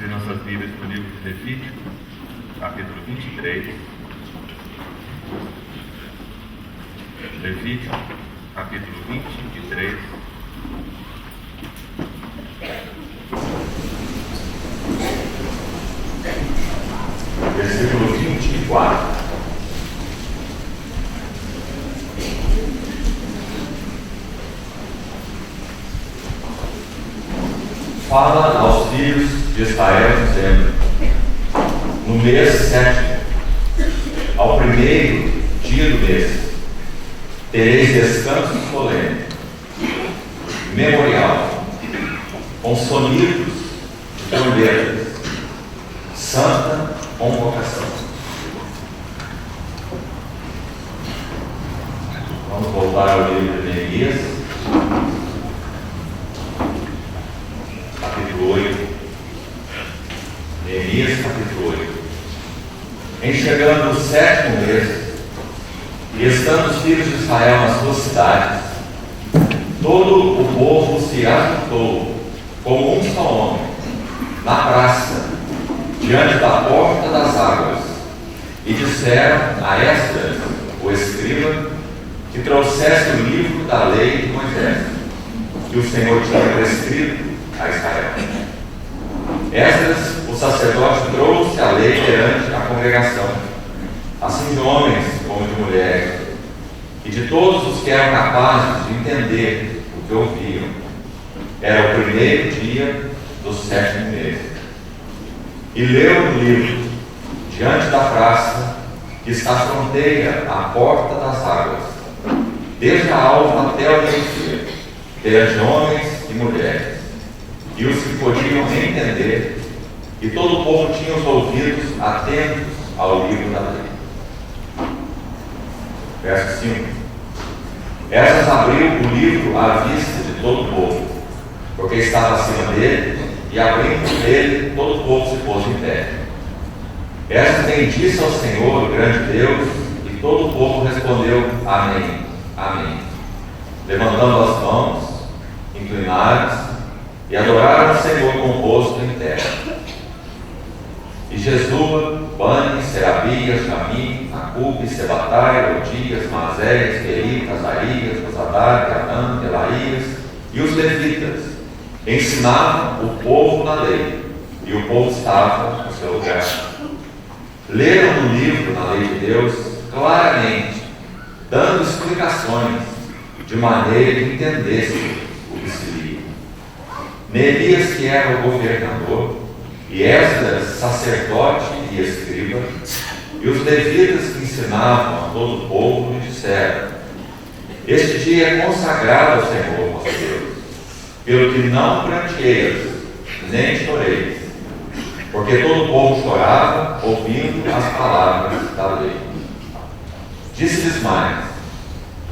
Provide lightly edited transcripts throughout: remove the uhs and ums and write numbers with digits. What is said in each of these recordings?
abrir nossas Bíblias para o livro de Levítico, capítulo 23. Levítico, capítulo 23. Versículo 24. Fala aos filhos de Israel, dizendo: no mês 7, ao primeiro dia do mês, tereis descanso solene, memorial, com sonidos de trombetas, santa convocação. Vamos voltar ao livro de Neemias, capítulo 8. Neemias, capítulo 8. Em chegando o 7º mês, e estando os filhos de Israel nas suas cidades, todo o povo se ajuntou como um só homem, na praça, diante da porta das águas, e disseram a Esdras, o escriba, que trouxesse o livro da lei de Moisés, que o Senhor tinha prescrito a Israel. Esdras, o sacerdote, trouxe a lei perante a congregação, assim de homens como de mulheres, e de todos os que eram capazes de entender o que ouviam. Era o primeiro dia do 7º mês. E leu o livro diante da praça, que está à fronteira, à porta das águas, desde a alva até o meio-dia, perante homens e mulheres, e os que podiam entender, e todo o povo tinha os ouvidos atentos ao livro da lei. Verso 5. Esdras abriu o livro à vista de todo o povo, porque estava acima dele, e abrindo dele, todo o povo se pôs em pé. Esdras bendisse ao Senhor, o grande Deus, e todo o povo respondeu: Amém, Amém, levantando as mãos, inclinadas, e adoraram o Senhor com o rosto em terra. E Jesua, Bani, Serabias, Jamim, Acube, Sebatai, Odias, Maazéias, Queritas, Arias, Rosadar, Anã, Elaías e os levitas ensinavam o povo na lei, e o povo estava no seu lugar. Leram no livro, na lei de Deus, claramente, dando explicações, de maneira que entendessem o que se lia. Neemias, que era o governador, e Esdras, sacerdote e escriba, e os levitas que ensinavam a todo o povo, lhe disseram: este dia é consagrado ao Senhor, nosso Deus, pelo que não pranteeias, nem choreis, porque todo o povo chorava, ouvindo as palavras da lei. Disse-lhes mais: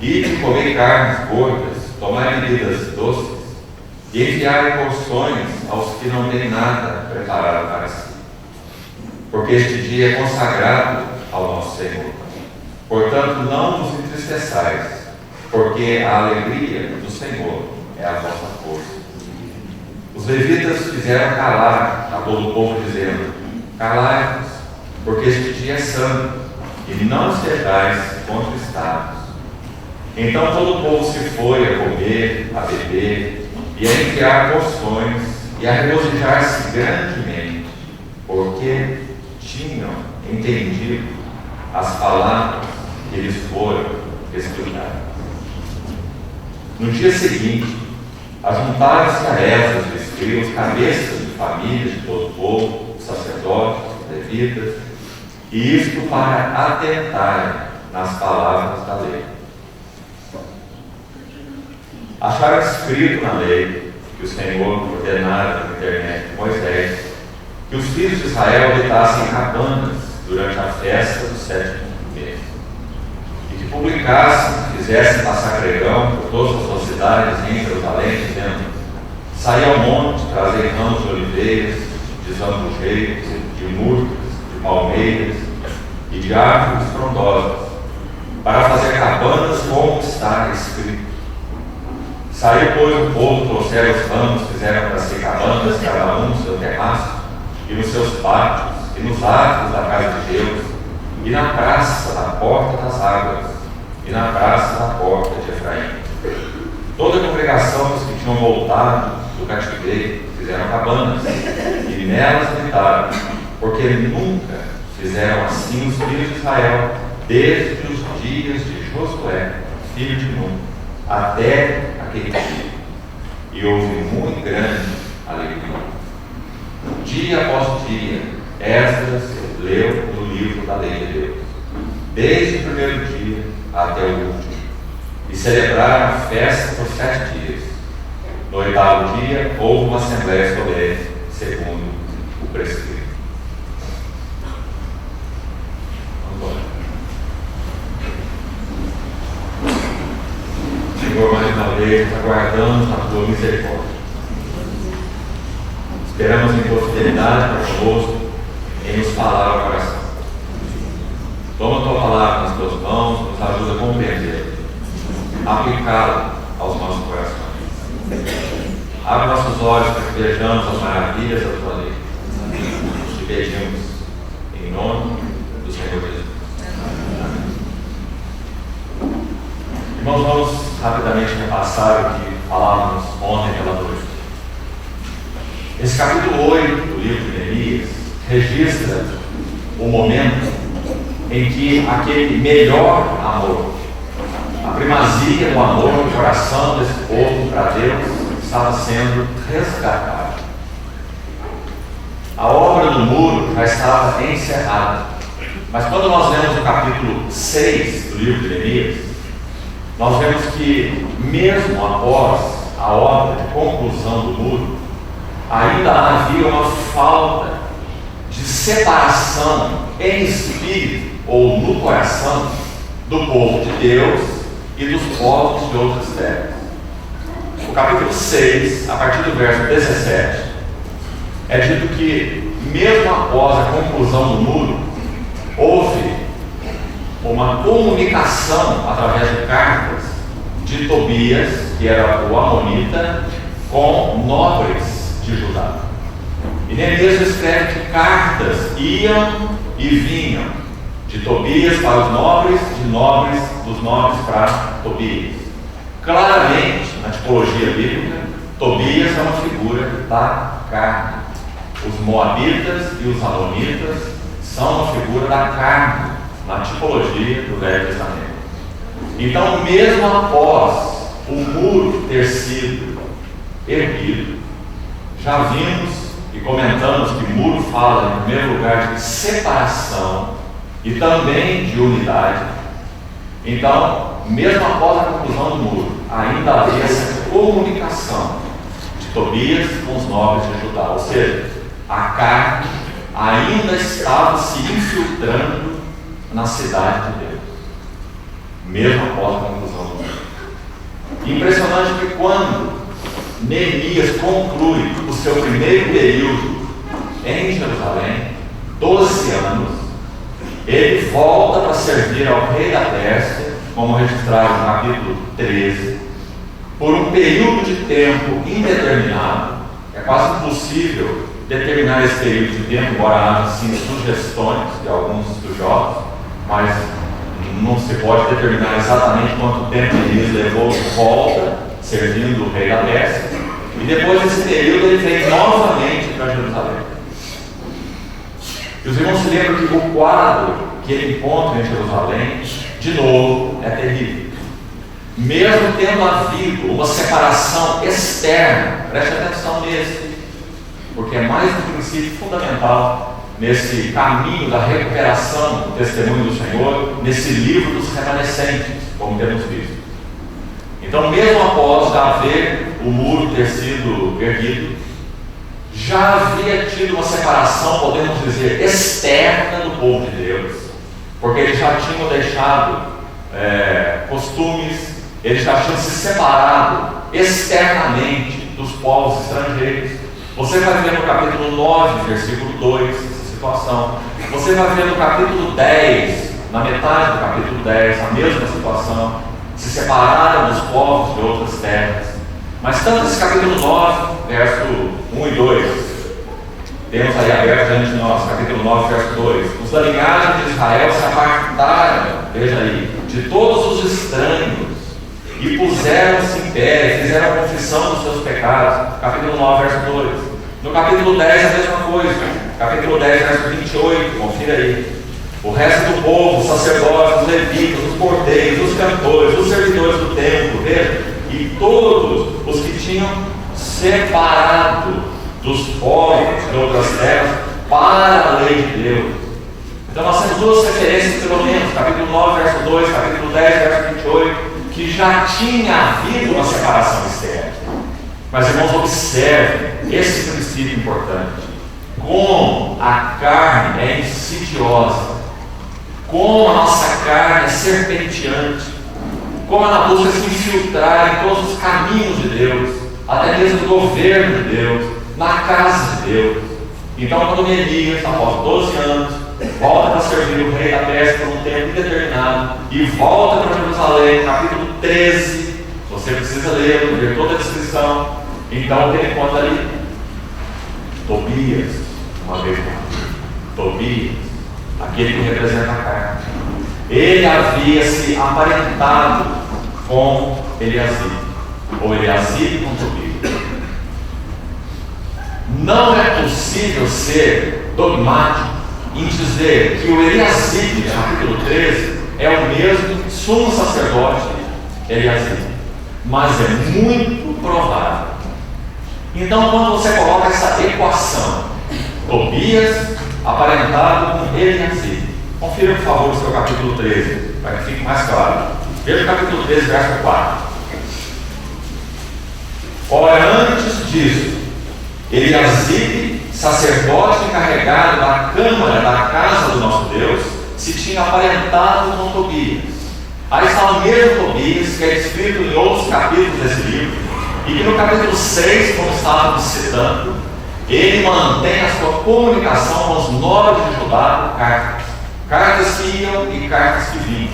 ide, comei carnes gordas, tomai bebidas doces, e enviai porções aos que não têm nada preparado para si. Porque este dia é consagrado ao nosso Senhor. Portanto, não vos entristeçais, porque a alegria do Senhor é a vossa força. Os levitas fizeram calar a todo o povo, dizendo: calai-vos, porque este dia é santo, e não sejais contristados. Então todo o povo se foi a comer, a beber, e a enviar porções, e a regozijar-se grandemente, porque tinham entendido as palavras que lhes foram explicadas. No dia seguinte, ajuntaram-se a Esdras, os escribas, cabeças de famílias de todo o povo, os sacerdotes, os levitas, e isto para atentarem nas palavras da lei. Acharam escrito na lei que o Senhor ordenara por intermédio de Moisés que os filhos de Israel habitassem cabanas durante a festa do 7º mês, e que publicassem, fizessem passar pregão por todas as suas cidades em Jerusalém, dizendo: saí ao monte, trazei ramos de oliveiras, de zambujeiros, de murtas, de palmeiras e de árvores frondosas, para fazer cabanas como está escrito. Saiu, pois, o povo, trouxeram os ramos, fizeram para si cabanas, cada um no seu terraço, e nos seus pátios, e nos átrios da casa de Deus, e na praça da porta das águas, e na praça da porta de Efraim. Toda a congregação dos que tinham voltado do cativeiro fizeram cabanas, e nelas habitaram, porque nunca fizeram assim os filhos de Israel, desde os dias de Josué, filho de Nun, até aquele dia. E houve muito grande alegria. Dia após dia, Esdras leu no livro da lei de Deus, desde o primeiro dia até o último, e celebraram a festa por 7 dias. No 8º dia, houve uma assembleia solene, segundo o prescrito. Senhor, mais uma vez, aguardamos a tua misericórdia. Esperamos em tua fidelidade para conosco, em nos falar ao coração. Toma a tua palavra nas tuas mãos, nos ajuda a compreender, aplicá-la aos nossos corações. Abre nossos olhos para que vejamos as maravilhas da tua lei. Te pedimos em nome do Senhor Jesus. Irmãos, vamos rapidamente repassar o que falávamos ontem pela noite. Esse capítulo 8 do livro de Neemias registra o momento em que aquele melhor amor, a primazia do amor no coração desse povo para Deus, estava sendo resgatado. A obra do muro já estava encerrada. Mas quando nós lemos o capítulo 6 do livro de Neemias, nós vemos que, mesmo após a obra de conclusão do muro, ainda havia uma falta de separação em espírito ou no coração do povo de Deus e dos povos de outras terras. O capítulo 6, a partir do verso 17, é dito que, mesmo após a conclusão do muro, houve uma comunicação através de cartas de Tobias, que era o amonita, com nobres de Judá. E Neemias escreve que cartas iam e vinham de Tobias para os nobres, dos nobres para Tobias. Claramente, na tipologia bíblica, Tobias é uma figura da carne. Os moabitas e os amonitas são uma figura da carne na tipologia do Velho Testamento. Então, mesmo após o muro ter sido erguido, já vimos e comentamos que o muro fala, em primeiro lugar, de separação e também de unidade. Então, mesmo após a conclusão do muro, ainda havia essa comunicação de Tobias com os nobres de Judá, ou seja, a carne ainda estava se infiltrando na cidade de Deus, mesmo após a conclusão do muro. Impressionante que quando Neemias conclui o seu primeiro período em Jerusalém, 12 anos, ele volta para servir ao rei da Pérsia, como registrado no capítulo 13, por um período de tempo indeterminado. É quase impossível determinar esse período de tempo, embora haja sim sugestões de alguns estudiosos, mas não se pode determinar exatamente quanto tempo ele levou de volta, servindo o rei da Pérsia, e depois desse período ele vem novamente para Jerusalém. E os irmãos se lembram que o quadro que ele encontra em Jerusalém, de novo, é terrível. Mesmo tendo havido uma separação externa, preste atenção nesse, porque é mais um princípio fundamental nesse caminho da recuperação do testemunho do Senhor, nesse livro dos remanescentes, como temos visto. Então, mesmo após já haver o muro ter sido erguido, já havia tido uma separação, podemos dizer, externa do povo de Deus, porque eles já tinham deixado costumes, eles já tinham se separado externamente dos povos estrangeiros. Você vai ver no capítulo 9, versículo 2, essa situação. Você vai ver no capítulo 10, na metade do capítulo 10, a mesma situação. Se separaram dos povos de outras terras. Mas tanto esse capítulo 9, verso 1 e 2, temos aí aberto diante de nós, capítulo 9, verso 2. Os da linhagem de Israel se apartaram, veja aí, de todos os estranhos e puseram-se em pé, fizeram a confissão dos seus pecados. Capítulo 9, verso 2. No capítulo 10, a mesma coisa. Capítulo 10, verso 28, confira aí. O resto do povo, os sacerdotes, os levitas, os porteiros, os cantores, os servidores do templo, veja, e todos os que tinham separado dos povos de outras terras para a lei de Deus. Então nós temos duas referências, pelo menos, capítulo 9, verso 2, capítulo 10, verso 28, que já tinha havido uma separação externa. Mas, irmãos, observem esse princípio importante. Como a carne é insidiosa, como a nossa carne é serpenteante, como ela busca se infiltrar em todos os caminhos de Deus, até mesmo no governo de Deus, na casa de Deus. Então, quando Elias, após 12 anos, volta para servir o rei da Pérsia por um tempo indeterminado e volta para Jerusalém, capítulo 13, você precisa ler toda a descrição. Então, ele encontra ali Tobias, uma vez mais. Tobias, aquele que representa a carne. Ele havia se aparentado com Eliasib, ou Eliasib com Tobias. Não é possível ser dogmático em dizer que o Eliasib, capítulo 13, é o mesmo sumo sacerdote Eliasib, mas é muito provável. Então, quando você coloca essa equação, Tobias aparentado com Eliasib, confira, por favor, o seu capítulo 13, para que fique mais claro. Veja o capítulo 13, verso 4. Ora, antes disso, Eliasib, sacerdote encarregado da câmara da casa do nosso Deus, se tinha aparentado com Tobias. Aí está o mesmo Tobias, que é descrito em outros capítulos desse livro, e que no capítulo 6, como estávamos citando, ele mantém a sua comunicação com os nobres de Judá por cartas. Cartas que iam e cartas que vinham.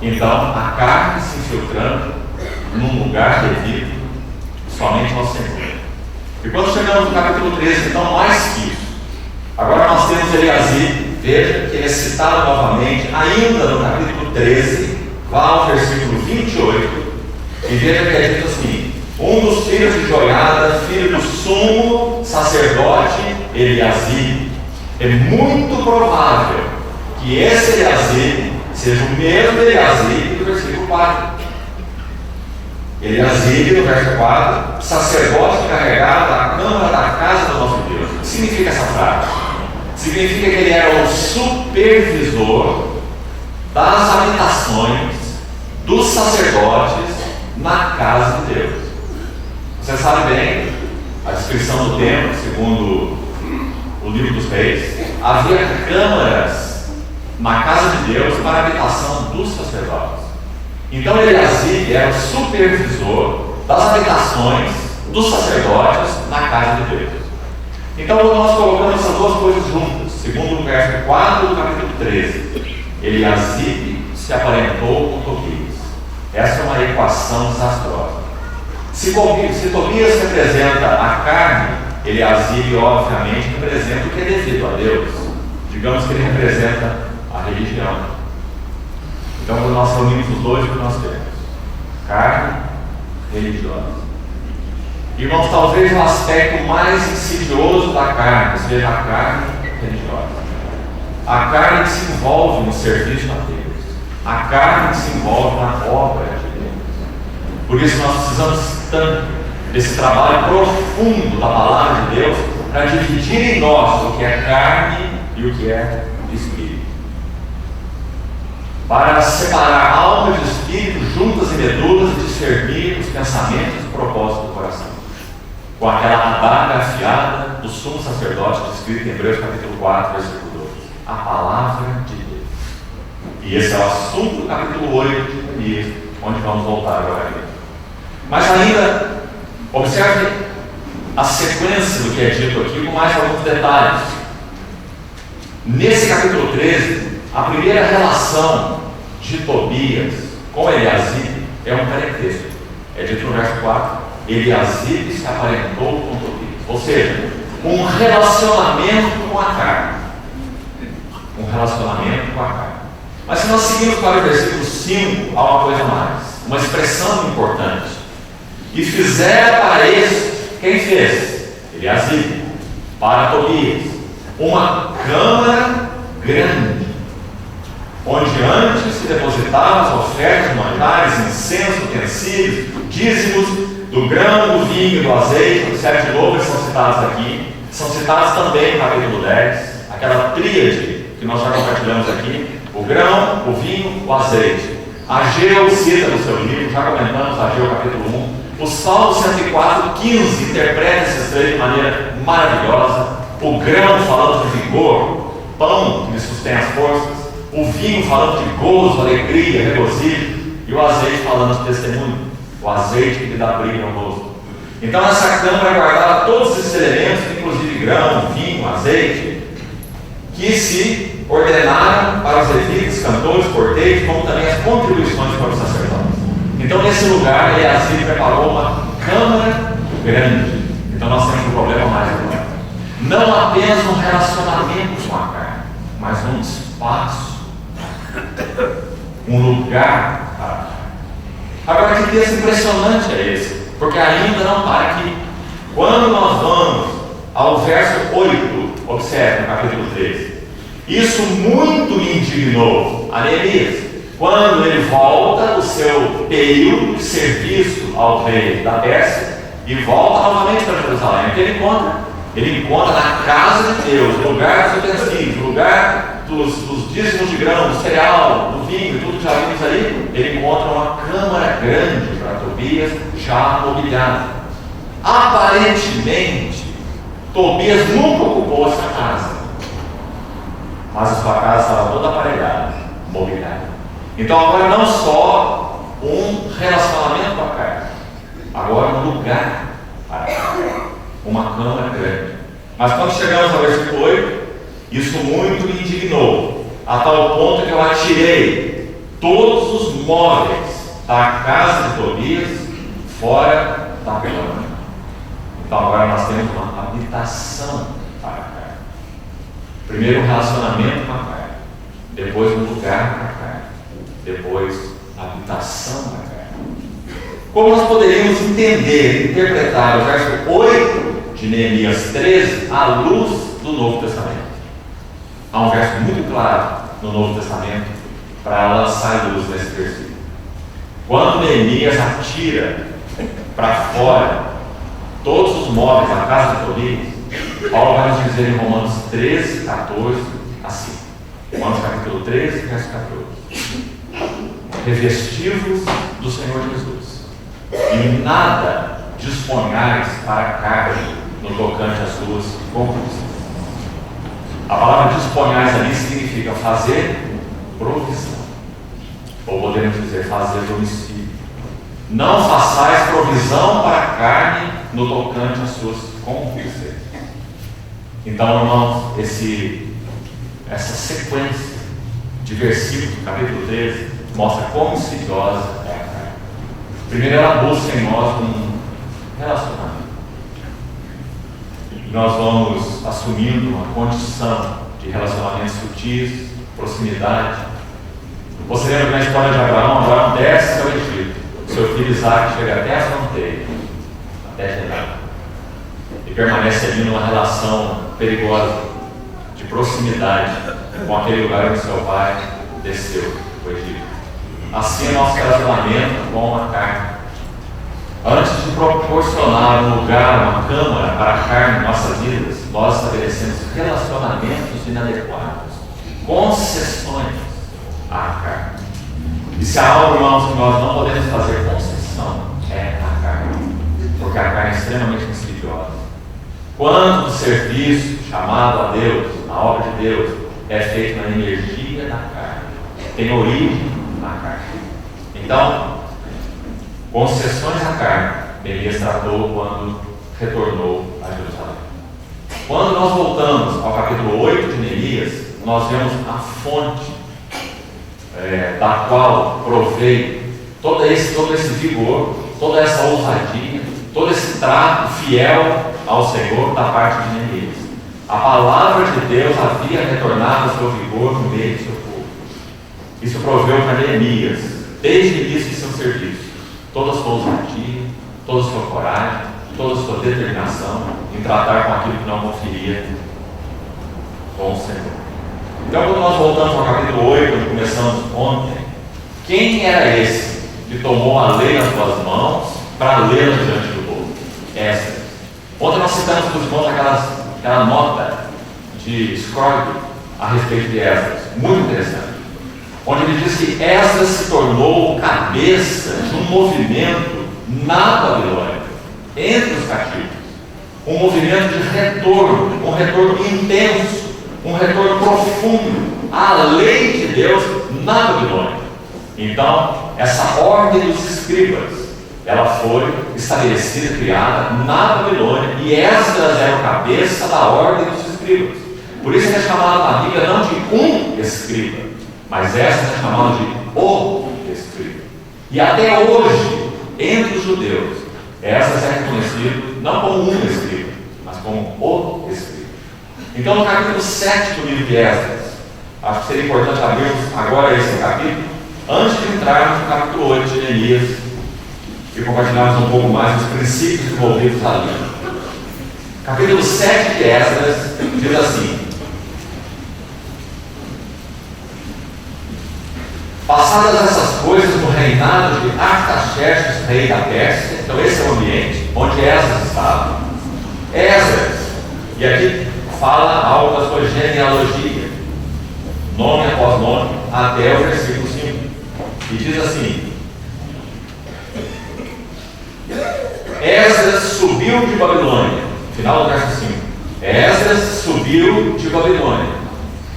Então, a carne se infiltrando num lugar devido somente ao Senhor. E quando chegamos no capítulo 13, então, mais que isso, agora nós temos Eliasib, veja que ele é citado novamente, ainda no capítulo 13, vá ao versículo 28, e veja que é dito assim: um dos filhos de Joiada, filho do sumo sacerdote Eliasib. É muito provável que esse Eliasib seja o mesmo Eliasib do versículo 4. Eliasib, no verso 4, sacerdote encarregado da câmara da casa do nosso Deus. O que significa essa frase? Significa que ele era o supervisor das habitações dos sacerdotes na casa de Deus. Você sabe bem a descrição do templo, segundo o livro dos reis, havia câmaras na casa de Deus para a habitação dos sacerdotes. Então Eliasib era o supervisor das habitações dos sacerdotes na casa de Deus. Então nós colocamos essas duas coisas juntas, segundo o verso 4 do capítulo 13. Eliasib se aparentou com Tobias. Essa é uma equação desastrosa. Se Tobias representa a carne, Eliasib obviamente representa o que é devido a Deus. Digamos que ele representa a religião. Então, quando nós reunimos os dois, o que nós temos? Carne religiosa. Irmãos, talvez o aspecto mais insidioso da carne seja a carne religiosa. A carne que se envolve no serviço a Deus. A carne que se envolve na obra de Deus. Por isso nós precisamos tanto desse trabalho profundo da palavra de Deus para dividir em nós o que é carne e o que é espírito. Para separar alma de espírito juntas e medulas e discernir os pensamentos e propósitos do coração. Com aquela adaga afiada do sumo sacerdote descrito em Hebreus capítulo 4, versículo 2. A palavra de Deus. E esse é o assunto do capítulo 8 de Jeremias, onde vamos voltar agora. Mas ainda, observe a sequência do que é dito aqui com mais alguns detalhes. Nesse capítulo 13, a primeira relação de Tobias com Eliasib é um parentesco. É dito no verso 4, Eliasib se aparentou com Tobias. Ou seja, um relacionamento com a carne. Um relacionamento com a carne. Mas se nós seguirmos para o versículo 5, há uma coisa mais, uma expressão importante. E fizeram para isso, quem fez? Eliasibe, para Tobias, uma câmara grande, onde antes se depositavam as ofertas humanitárias, incenso, utensílios, dízimos, do grão, do vinho, do azeite, os 7 louvres são citados aqui, são citados também no capítulo 10, aquela tríade que nós já compartilhamos aqui, o grão, o vinho, o azeite. Ageu cita no seu livro, já comentamos Ageu capítulo 1, o Salmo 104:15 interpreta esses três de maneira maravilhosa, o grão falando de vigor, pão que lhe sustém as forças, o vinho falando de gozo, alegria, regozijo, e o azeite falando de testemunho, o azeite que lhe dá brilho ao rosto. Então essa câmara guardava todos esses elementos, inclusive grão, vinho, azeite, que se ordenaram para os levitas, cantores, porteiros, como também as contribuições para os sacerdotes. Então nesse lugar Eliasibe preparou uma câmara grande. Então nós temos um problema mais agora. Não apenas um relacionamento com a carne, mas um espaço, um lugar para a carne. Agora, que texto impressionante é esse? Porque ainda não para aqui. Quando nós vamos ao verso 8, observe no capítulo 13, isso muito indignou a Neemias. Quando ele volta do seu período de serviço ao rei da Pérsia e volta novamente para Jerusalém, o que ele encontra? Ele encontra na casa de Deus, no lugar dos utensílios, no lugar dos dízimos de grão, do cereal, do vinho, tudo que já vimos aí, ele encontra uma câmara grande para Tobias, já mobiliada. Aparentemente, Tobias nunca ocupou essa casa, mas a sua casa estava toda aparelhada, mobiliada. Então agora não só um relacionamento com a carne, agora um lugar para a carne. Uma câmara grande. Mas quando chegamos ao versículo 8, isso muito me indignou, a tal ponto que eu atirei todos os móveis da casa de Tobias fora da câmara. Então agora nós temos uma habitação para a carne. Primeiro um relacionamento com a carne, depois um lugar para a carne, depois a habitação para a carne. Como nós poderíamos entender, interpretar o verso 8 de Neemias 13 à luz do Novo Testamento? Há um verso muito claro no Novo Testamento para lançar luz nesse versículo. Quando Neemias atira para fora todos os móveis da casa de Tobias, Paulo vai nos dizer em Romanos 13, 14, assim. Romanos capítulo 13, verso 14. Revestivos do Senhor Jesus, e nada disponhais para a carne no tocante às suas conquistas. A palavra disponhais ali significa fazer provisão, ou podemos dizer fazer domicílio. Não façais provisão para a carne no tocante às suas conquistas. Então, irmãos, essa sequência de versículos do capítulo 13 mostra quão insidiosa é a carne. Primeiro, ela busca em nós um relacionamento. Nós vamos assumindo uma condição de relacionamentos sutis, proximidade. Você lembra na história de Abraão desce ao Egito, seu filho Isaac chega até a fronteira, até Gerar, e permanece ali numa relação perigosa, de proximidade com aquele lugar onde seu pai desceu, o Egito. Assim é nosso relacionamento com a carne. Antes de proporcionar um lugar, uma câmara para a carne em nossas vidas, nós estabelecemos relacionamentos inadequados, concessões à carne. E se há algo, irmãos, que nós não podemos fazer concessão, é a carne, porque a carne é extremamente insidiosa. Quando o serviço chamado a Deus, a obra de Deus, é feito na energia da carne, tem origem na carne. Então, concessões à carne, Neemias tratou quando retornou a Jerusalém. Quando nós voltamos ao capítulo 8 de Neemias, nós vemos a fonte da qual provém todo esse vigor, toda essa ousadia, todo esse trato fiel ao Senhor da parte de Neemias. A palavra de Deus havia retornado ao seu vigor no meio do seu povo. Isso proveu para Neemias, desde o início de seu serviço, toda a sua ousadia, toda a sua coragem, toda a sua determinação em tratar com aquilo que não conferia com o Senhor. Então, quando nós voltamos ao capítulo 8, onde começamos ontem, quem era esse que tomou a lei nas suas mãos para lê-la diante do povo? Esdras. Ontem nós citamos para os irmãos aquela nota de Scrooge a respeito de Esdras, muito interessante, onde ele diz que Esdras se tornou cabeça de um movimento na Babilônia, entre os cativos, um movimento de retorno, um retorno intenso, um retorno profundo à lei de Deus na Babilônia. Então, essa ordem dos escribas, ela foi estabelecida, criada na Babilônia, e Esdras era o cabeça da ordem dos escribas. Por isso é chamado na Bíblia não de um escriba, mas Esdras é chamado de o escriba. E até hoje, entre os judeus, Esdras é reconhecido não como um escriba, mas como o escriba. Então, no capítulo 7 do livro de Esdras, acho que seria importante abrirmos agora esse capítulo, antes de entrarmos no capítulo 8 de Neemias e compartilharmos um pouco mais dos princípios envolvidos ali. Capítulo 7 de Esdras diz assim: passadas essas coisas no reinado de Artaxerxes, rei da Pérsia, então esse é o ambiente onde Esdras estava. Esdras, e aqui fala algo da sua genealogia, nome após nome, até o versículo 5. E diz assim: Esdras subiu de Babilônia. Final do verso 5. Esdras subiu de Babilônia.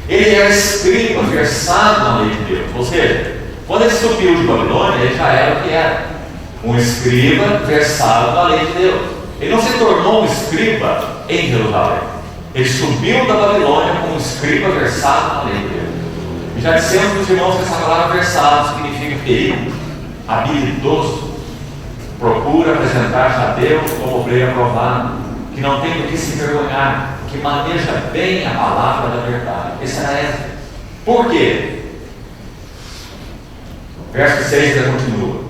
Ele era escriba, versado na lei de Deus. Ou seja, quando ele subiu de Babilônia, ele já era o que era: um escriba versado na lei de Deus. Ele não se tornou um escriba em Jerusalém. Ele subiu da Babilônia como um escriba versado na lei de Deus. E já dissemos para os irmãos que essa palavra versado significa perito, habilidoso, procura apresentar-se a Deus como obreiro aprovado, que não tem do que se envergonhar, que maneja bem a palavra da verdade. Esse era Esdras. Por quê? Verso 6 ainda continua: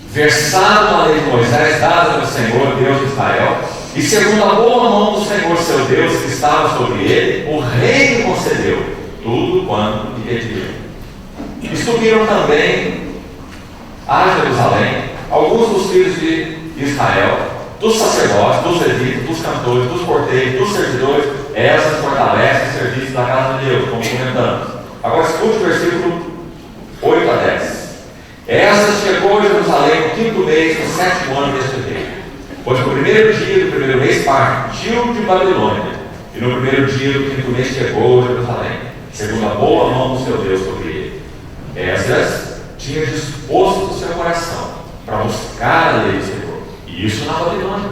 versado na lei de Moisés, dada pelo Senhor, Deus de Israel, e segundo a boa mão do Senhor, seu Deus, que estava sobre ele, o rei lhe concedeu tudo quanto lhe pediu. E subiram também a Jerusalém alguns dos filhos de Israel, dos sacerdotes, dos levitas, dos cantores, dos porteiros, dos servidores. Esdras fortalece o serviço da casa de Deus, como comentamos. Agora escute o versículo 8 a 10. Esdras chegou a Jerusalém no 5º mês, no 7º ano deste rei. Pois no primeiro dia do primeiro mês partiu de Babilônia, e no primeiro dia do 5º mês chegou a Jerusalém, segundo a boa mão do seu Deus sobre ele. Esdras tinha disposto o seu coração para buscar a lei do Senhor, e isso na Babilônia,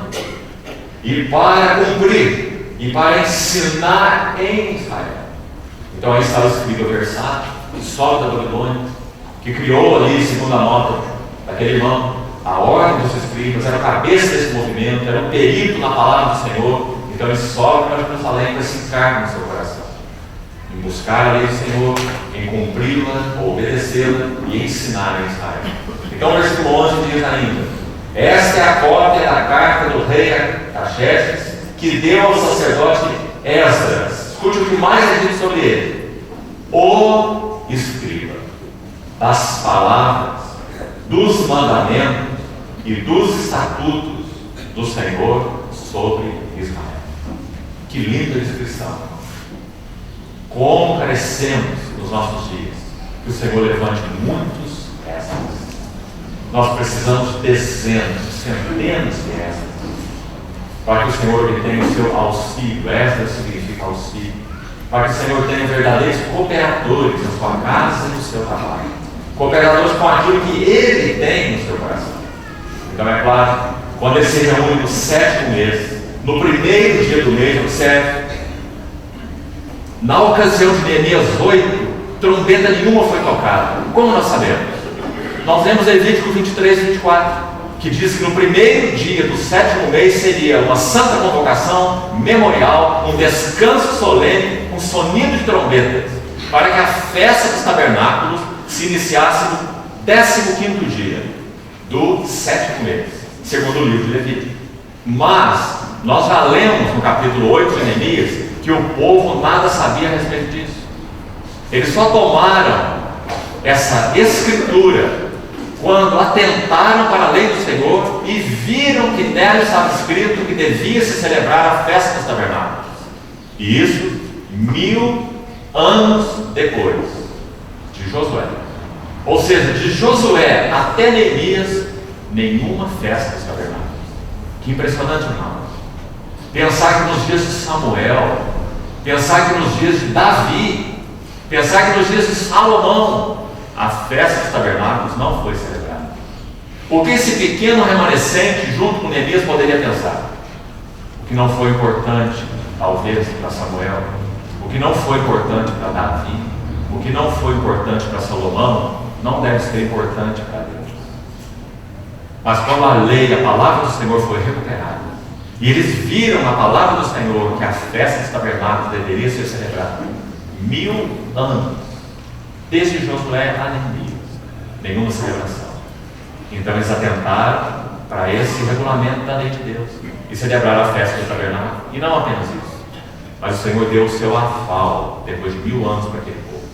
e para cumprir, e para ensinar em Israel. Então aí está o escriba versado, que sobe da Babilônia, que criou ali, segundo a nota daquele irmão, a ordem dos escribas, era o cabeça desse movimento, era o perito na palavra do Senhor. Então ele sobe para Jerusalém para se encarnar no seu coração, em buscar a lei do Senhor, em cumpri-la, obedecê-la e ensinar em Israel. Então o versículo 11 diz ainda: esta é a cópia da carta do rei Artaxerxes, que deu ao sacerdote Esdras. Escute o que mais é dito sobre ele: o escriba das palavras, dos mandamentos e dos estatutos do Senhor sobre Israel. Que linda descrição! Como carecemos nos nossos dias que o Senhor levante muitos Esdras. Nós precisamos de dezenas, de centenas de Esdras, para que o Senhor obtenha o seu auxílio. Esdras significa auxílio. Para que o Senhor tenha verdadeiros cooperadores na sua casa e no seu trabalho. Cooperadores com aquilo que Ele tem no seu coração. Então é claro, quando Ele se reúne no 7º mês, no primeiro dia do mês, observe, na ocasião de Neemias 8, trombeta nenhuma foi tocada. Como nós sabemos? Nós lemos Levítico 23 e 24. que diz que no primeiro dia do 7º mês seria uma santa convocação memorial, um descanso solene, um sonido de trombetas, para que a festa dos tabernáculos se iniciasse no 15º dia do 7º mês, segundo o livro de Levítico. Mas nós já lemos no capítulo 8 de Neemias que o povo nada sabia a respeito disso. Eles só tomaram essa escritura quando atentaram para a lei do Senhor e viram que nela estava escrito que devia se celebrar a festa dos tabernáculos. E isso 1000 anos depois de Josué. Ou seja, de Josué até Neemias, nenhuma festa dos tabernáculos. Que impressionante, irmão. Pensar que nos dias de Samuel, pensar que nos dias de Davi, pensar que nos dias de Salomão, a festa dos tabernáculos não foi celebrada. O que esse pequeno remanescente, junto com Neemias, poderia pensar? O que não foi importante, talvez, para Samuel, o que não foi importante para Davi, o que não foi importante para Salomão, não deve ser importante para Deus. Mas quando a lei, a palavra do Senhor foi recuperada, e eles viram na palavra do Senhor que a festa dos tabernáculos deveria ser celebrada 1000 anos, desde Josué a Neemias, nenhuma celebração. Então eles atentaram para esse regulamento da lei de Deus e celebraram a festa do tabernáculo. E não apenas isso, mas o Senhor deu o seu aval depois de 1000 anos para aquele povo,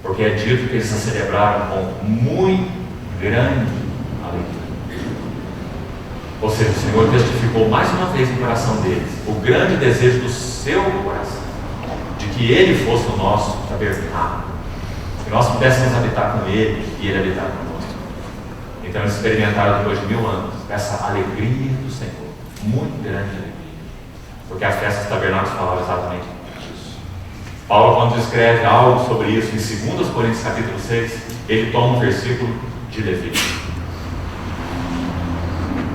porque é dito que eles a celebraram com muito grande alegria. Ou seja, o Senhor testificou mais uma vez no coração deles o grande desejo do seu coração, de que Ele fosse o nosso tabernáculo, que nós pudéssemos habitar com Ele e Ele habitar conosco. Então eles experimentaram depois de 1000 anos essa alegria do Senhor, muito grande alegria, porque a festa dos tabernáculos falava exatamente disso. Paulo, quando descreve algo sobre isso em 2 Coríntios capítulo 6, ele toma um versículo de Levítico,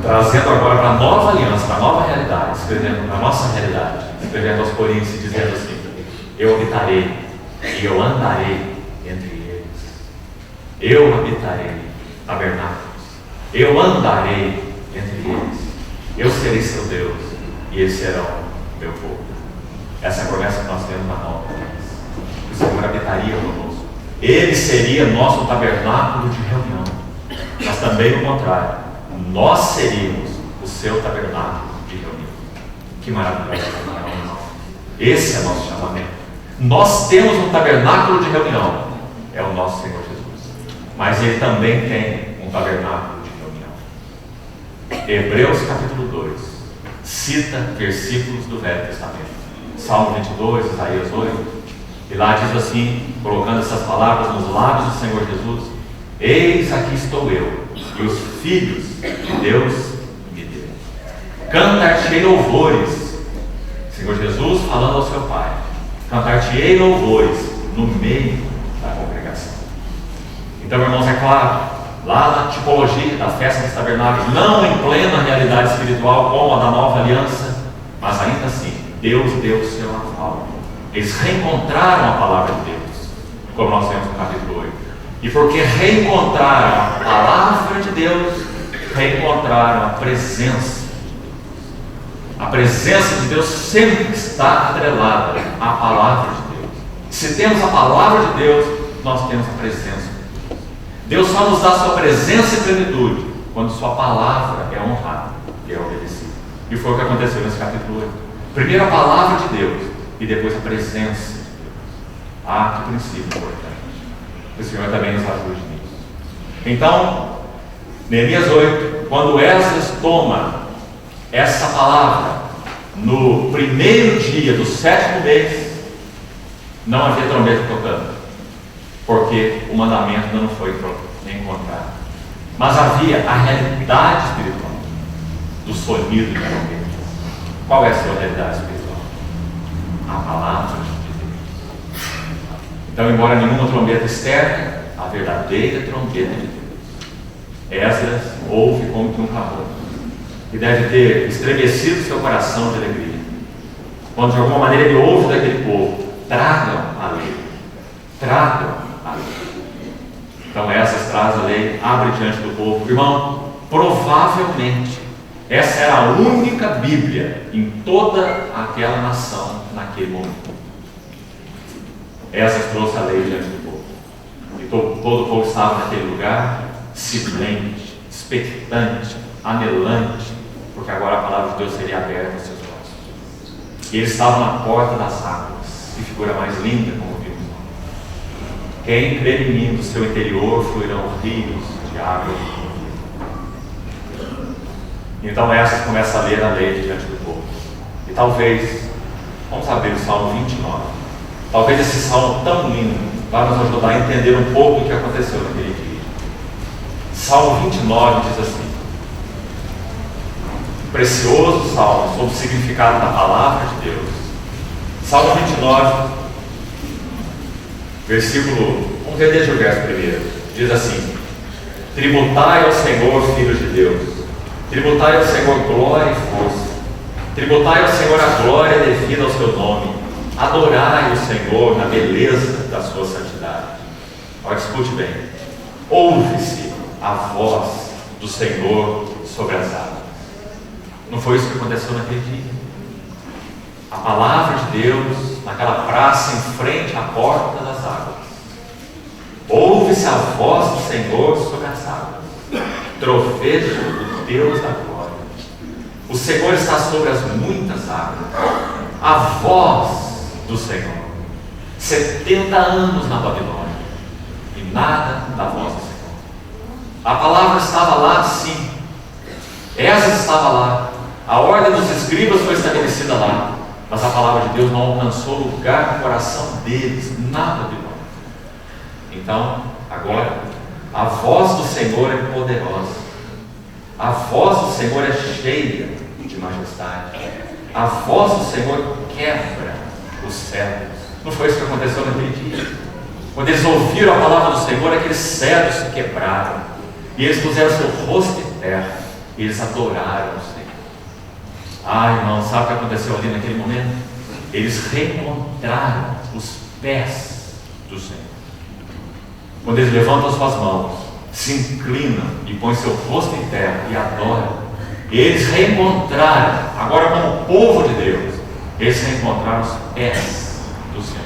trazendo agora para a nova aliança, para a nova realidade, escrevendo para a nossa realidade, escrevendo aos Coríntios e dizendo assim: eu habitarei e eu andarei entre eles, eu habitarei tabernáculos, eu andarei entre eles, eu serei seu Deus e eles serão meu povo. Essa é a promessa que nós temos na nova aliança, que o Senhor habitaria conosco, Ele seria nosso tabernáculo de reunião, mas também o contrário, nós seríamos o seu tabernáculo de reunião. Que maravilhoso! Esse é o nosso chamamento. Nós temos um tabernáculo de reunião, é o nosso Senhor Jesus, mas Ele também tem um tabernáculo de reunião. Hebreus capítulo 2 cita versículos do Velho Testamento, Salmo 22, Isaías 8, e lá diz assim, colocando essas palavras nos lábios do Senhor Jesus: eis aqui estou eu e os filhos que Deus me deu. Cantar-te-ei louvores, Senhor Jesus falando ao seu Pai, cantar-te-ei louvores no meio da congregação. Então, irmãos, é claro, lá na tipologia da festa dos tabernáculos, não em plena realidade espiritual como a da nova aliança, mas ainda assim, Deus deu o seu aval. Eles reencontraram a palavra de Deus, como nós vemos no capítulo 8. E porque reencontraram a palavra de Deus, reencontraram a presença de Deus. A presença de Deus sempre está atrelada à palavra de Deus. Se temos a palavra de Deus, nós temos a presença de Deus. Deus só nos dá sua presença e plenitude quando sua palavra é honrada e é obedecida. E foi o que aconteceu nesse capítulo 8. Primeiro a palavra de Deus e depois a presença de Deus. Ah, que princípio importante. O Senhor também nos ajude nisso. Então, Neemias 8, quando Esdras toma essa palavra no primeiro dia do 7º mês, não havia trombeta tocando, porque o mandamento ainda não foi encontrado. Mas havia a realidade espiritual do sonido de trombeta. Qual é a sua realidade espiritual? A palavra de Deus. Então, embora nenhuma trombeta externa, a verdadeira trombeta de Deus. Esdras ouve como que um clamor, que deve ter estremecido seu coração de alegria. Quando de alguma maneira ele ouve daquele povo: tragam a lei, tragam a lei. Então Esdras traz a lei, abre diante do povo: irmão, Provavelmente, essa era a única Bíblia em toda aquela nação naquele momento. Esdras trouxe a lei diante do povo. E todo o povo estava naquele lugar, silente, expectante, anelante, porque agora a palavra de Deus seria aberta aos seus olhos. E eles estavam na porta das águas. Que figura mais linda, como vimos. Quem crer em mim, do seu interior fluirão rios de água. Então essas começa a ler a lei diante do povo. E talvez, vamos abrir o Salmo 29. Talvez esse salmo tão lindo vai nos ajudar a entender um pouco o que aconteceu naquele dia. Salmo 29 diz assim: precioso salmo sobre o significado da palavra de Deus. Salmo 29, versículo, vamos ver desde o verso primeiro. Diz assim: tributai ao Senhor, filhos de Deus, tributai ao Senhor glória e força, tributai ao Senhor a glória devida ao seu nome, adorai o Senhor na beleza da sua santidade. Olha, escute bem: ouve-se a voz do Senhor sobre as águas. Não foi isso que aconteceu naquele dia? A palavra de Deus naquela praça em frente à porta das águas. Ouve-se a voz do Senhor sobre as águas. Troveja o Deus da glória. O Senhor está sobre as muitas águas. A voz do Senhor. 70 anos na Babilônia e nada da voz do Senhor. A palavra estava lá, sim. Esdras estava lá. A ordem dos escribas foi estabelecida lá. Mas a palavra de Deus não alcançou lugar no coração deles, na Babilônia. Então, agora, a voz do Senhor é poderosa. A voz do Senhor é cheia de majestade. A voz do Senhor quebra os cedros. Não foi isso que aconteceu naquele dia? Quando eles ouviram a palavra do Senhor, aqueles cedros se quebraram. E eles puseram seu rosto em terra. E eles adoraram o Senhor. Ah, irmão, sabe o que aconteceu ali naquele momento? Eles reencontraram os pés do Senhor. Quando eles levantam as suas mãos, se inclinam e põem seu rosto em terra e adoram, eles reencontraram, agora como povo de Deus, eles reencontraram os pés do Senhor.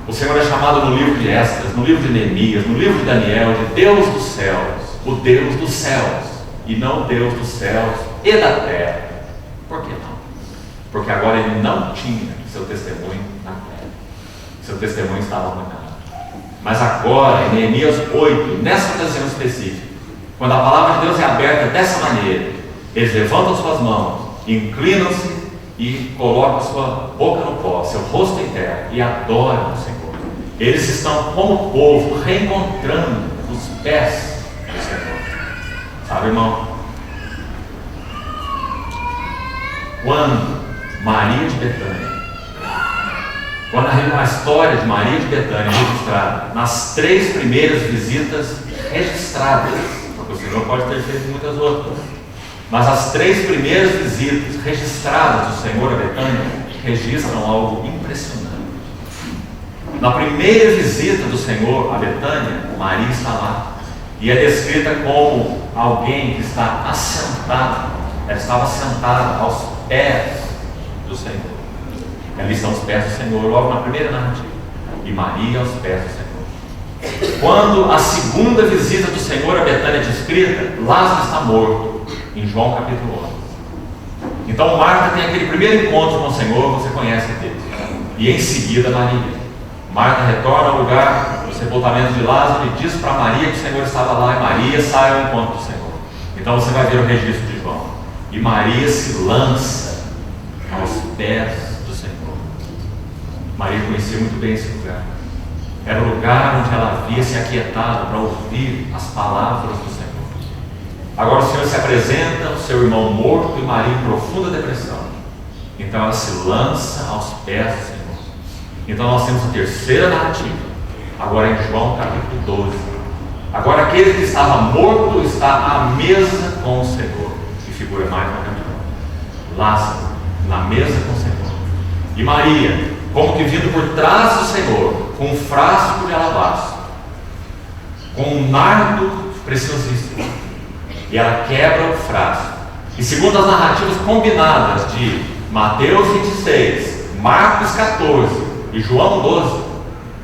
O Senhor é chamado no livro de Esdras, no livro de Neemias, no livro de Daniel, de Deus dos céus, o Deus dos céus, e não o Deus dos céus e da terra. Por que não? Porque agora ele não tinha seu testemunho na terra. Seu testemunho estava arruinado. Mas agora, em Neemias 8, nessa ocasião específica, quando a palavra de Deus é aberta dessa maneira, eles levantam suas mãos, inclinam-se e colocam sua boca no pó, seu rosto em terra, e adoram o Senhor. Eles estão, como povo, reencontrando os pés do Senhor. Sabe, irmão? Quando Maria de Betânia, quando a história de Maria de Betânia é registrada nas 3 primeiras visitas registradas, porque o Senhor pode ter feito muitas outras, mas as 3 primeiras visitas registradas do Senhor a Betânia registram algo impressionante. Na primeira visita do Senhor a Betânia, Maria está lá e é descrita como alguém que está assentado. Ela estava sentada aos pés do Senhor. Ali estão os pés do Senhor, logo na primeira narrativa. E Maria aos pés do Senhor. Quando a segunda visita do Senhor a Betânia é descrita, Lázaro está morto, em João capítulo 11. Então Marta tem aquele primeiro encontro com o Senhor, você conhece o texto. E em seguida Maria. Marta retorna ao lugar do sepultamento de Lázaro e diz para Maria que o Senhor estava lá, e Maria sai ao encontro do Senhor. Então você vai ver o registro de João. E Maria se lança aos pés do Senhor. Maria conhecia muito bem esse lugar. Era o lugar onde ela havia se aquietado para ouvir as palavras do Senhor. Agora o Senhor se apresenta, o seu irmão morto e Maria em profunda depressão. Então ela se lança aos pés do Senhor. Então nós temos a terceira narrativa, agora em João capítulo 12. Agora aquele que estava morto está à mesa com o Senhor. Que figura mais maravilhosa. Lázaro, na mesa com o Senhor. E Maria, como que vindo por trás do Senhor, com um frasco de alabastro, com um nardo preciosíssimo. e ela quebra o frasco. E segundo as narrativas combinadas de Mateus 26, Marcos 14 e João 12,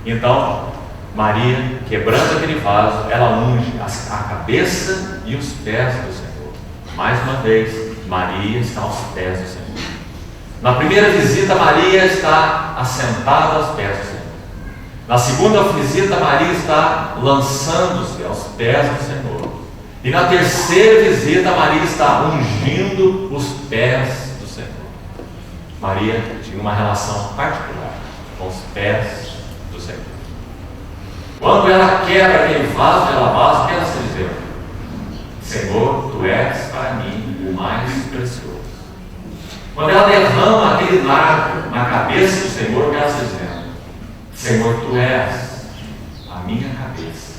então Maria, quebrando aquele vaso, ela unge a cabeça e os pés do Senhor. Mais uma vez, Maria está aos pés do Senhor. Na primeira visita, Maria está assentada aos pés do Senhor. Na segunda visita, Maria está lançando-se aos pés do Senhor. E na terceira visita, Maria está ungindo os pés do Senhor. Maria tinha uma relação particular com os pés do Senhor. Quando ela quebra aquele vaso de alabastro, o que ela está dizendo? Senhor, tu és para mim o mais precioso. Quando ela derrama aquele nardo na cabeça do Senhor, o que ela está dizendo? Senhor, tu és a minha cabeça.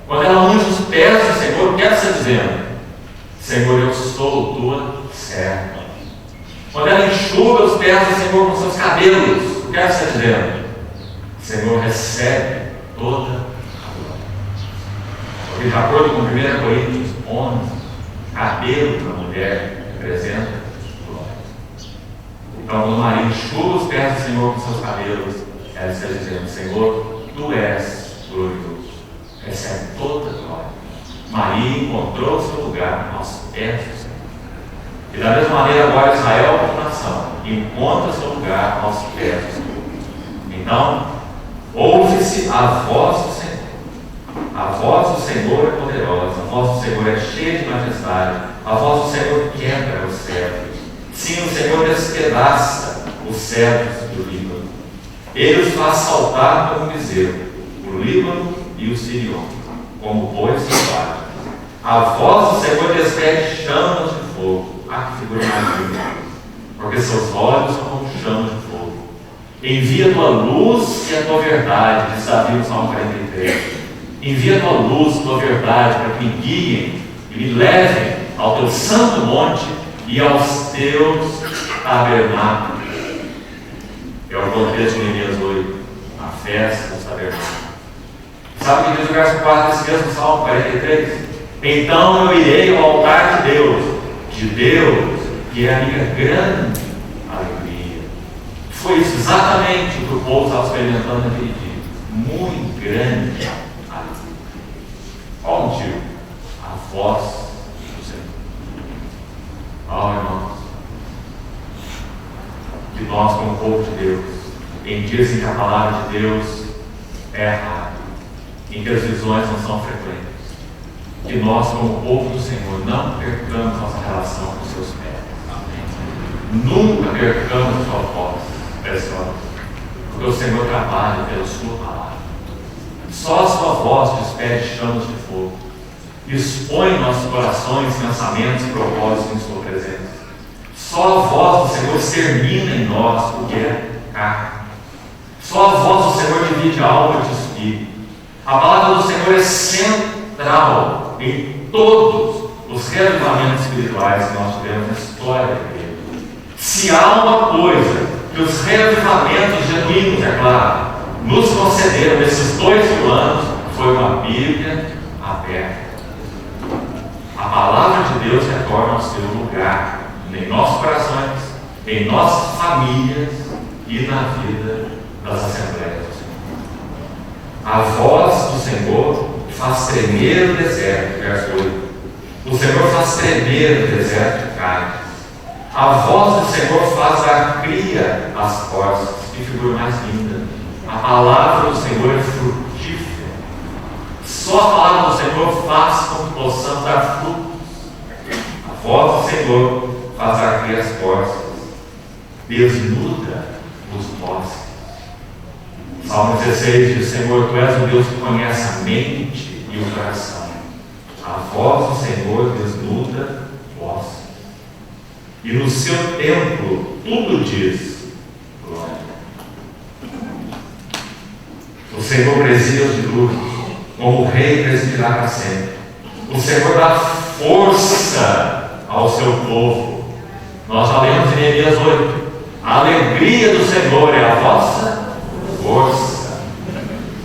Quando ela unge os pés do Senhor, o que ela está dizendo? Senhor, eu sou tua serva. Quando ela enxuga os pés do Senhor com seus cabelos, o que ela está dizendo? Senhor, recebe toda a glória. Porque de acordo com 1 Coríntios 11, cabelo da mulher representa glória. Então, quando Maria enxuga os pés do Senhor com seus cabelos, ela está dizendo: Senhor, tu és glorioso, recebe toda a glória. Maria encontrou o seu lugar aos pés do Senhor. E da mesma maneira, agora Israel, como nação, encontra seu lugar aos pés do Senhor. Então, ouve-se a voz do Senhor. A voz do Senhor é poderosa, a voz do Senhor é cheia de majestade, a voz do Senhor quebra os cedros. Sim, o Senhor despedaça os cedros do Líbano. Ele os faz saltar como um bezerro, o Líbano e o Sirion, como bois selvagens. A voz do Senhor despede chamas de fogo. Ah, que figura mais linda! Porque seus olhos são como chamas de fogo. Envia a tua luz e a tua verdade, diz Davi no Salmo 43. Envia a tua luz e a tua verdade para que me guiem e me levem ao teu santo monte e aos teus tabernáculos. É o contexto de Neemias 8, a festa dos tabernáculos. Sabe o que diz o verso 4 desse mesmo Salmo 43? Então eu irei ao altar de Deus, que é a minha grande alegria. Foi isso exatamente o que o povo estava experimentando naquele dia. Muito grande alegria. Qual o motivo? A voz do Senhor. Oh, irmãos, que nós, como povo de Deus, em dias em que a palavra de Deus é rara, em que as visões não são frequentes, que nós, como povo do Senhor, não percamos nossa relação com os seus pés. Nunca percamos sua voz, pessoal, porque o Senhor trabalha pela sua palavra. Só a sua voz despede chamas de fogo, expõe nossos corações, pensamentos e propósitos em sua presença. Só a voz do Senhor extermina em nós o que é carne. Só a voz do Senhor divide alma de espírito. A palavra do Senhor é central em todos os revivamentos espirituais que nós tivemos na história da igreja. Se há uma coisa que os revivamentos genuínos, é claro, nos concederam nesses 2000 anos, foi uma Bíblia aberta. A palavra de Deus retorna ao seu lugar em nossos corações, em nossas famílias e na vida das assembleias do Senhor. A voz do Senhor faz tremer o deserto, verso 8. O Senhor faz tremer o deserto de carnes. A voz do Senhor faz dar cria às corças. Que figura mais linda! A palavra do Senhor é frutífera. Só a palavra do Senhor faz com que possamos dar frutos. A voz do Senhor faz dar cria às corças. Desnuda os bosques. Salmo 16 diz: Senhor, tu és o Deus que conhece a mente e o coração. A voz do Senhor desnuda vós. E no seu templo tudo diz glória. O Senhor preside os dilúvios, como o rei presidirá para sempre. O Senhor dá força ao seu povo. Nós já lemos em Neemias 8. A alegria do Senhor é a vossa força.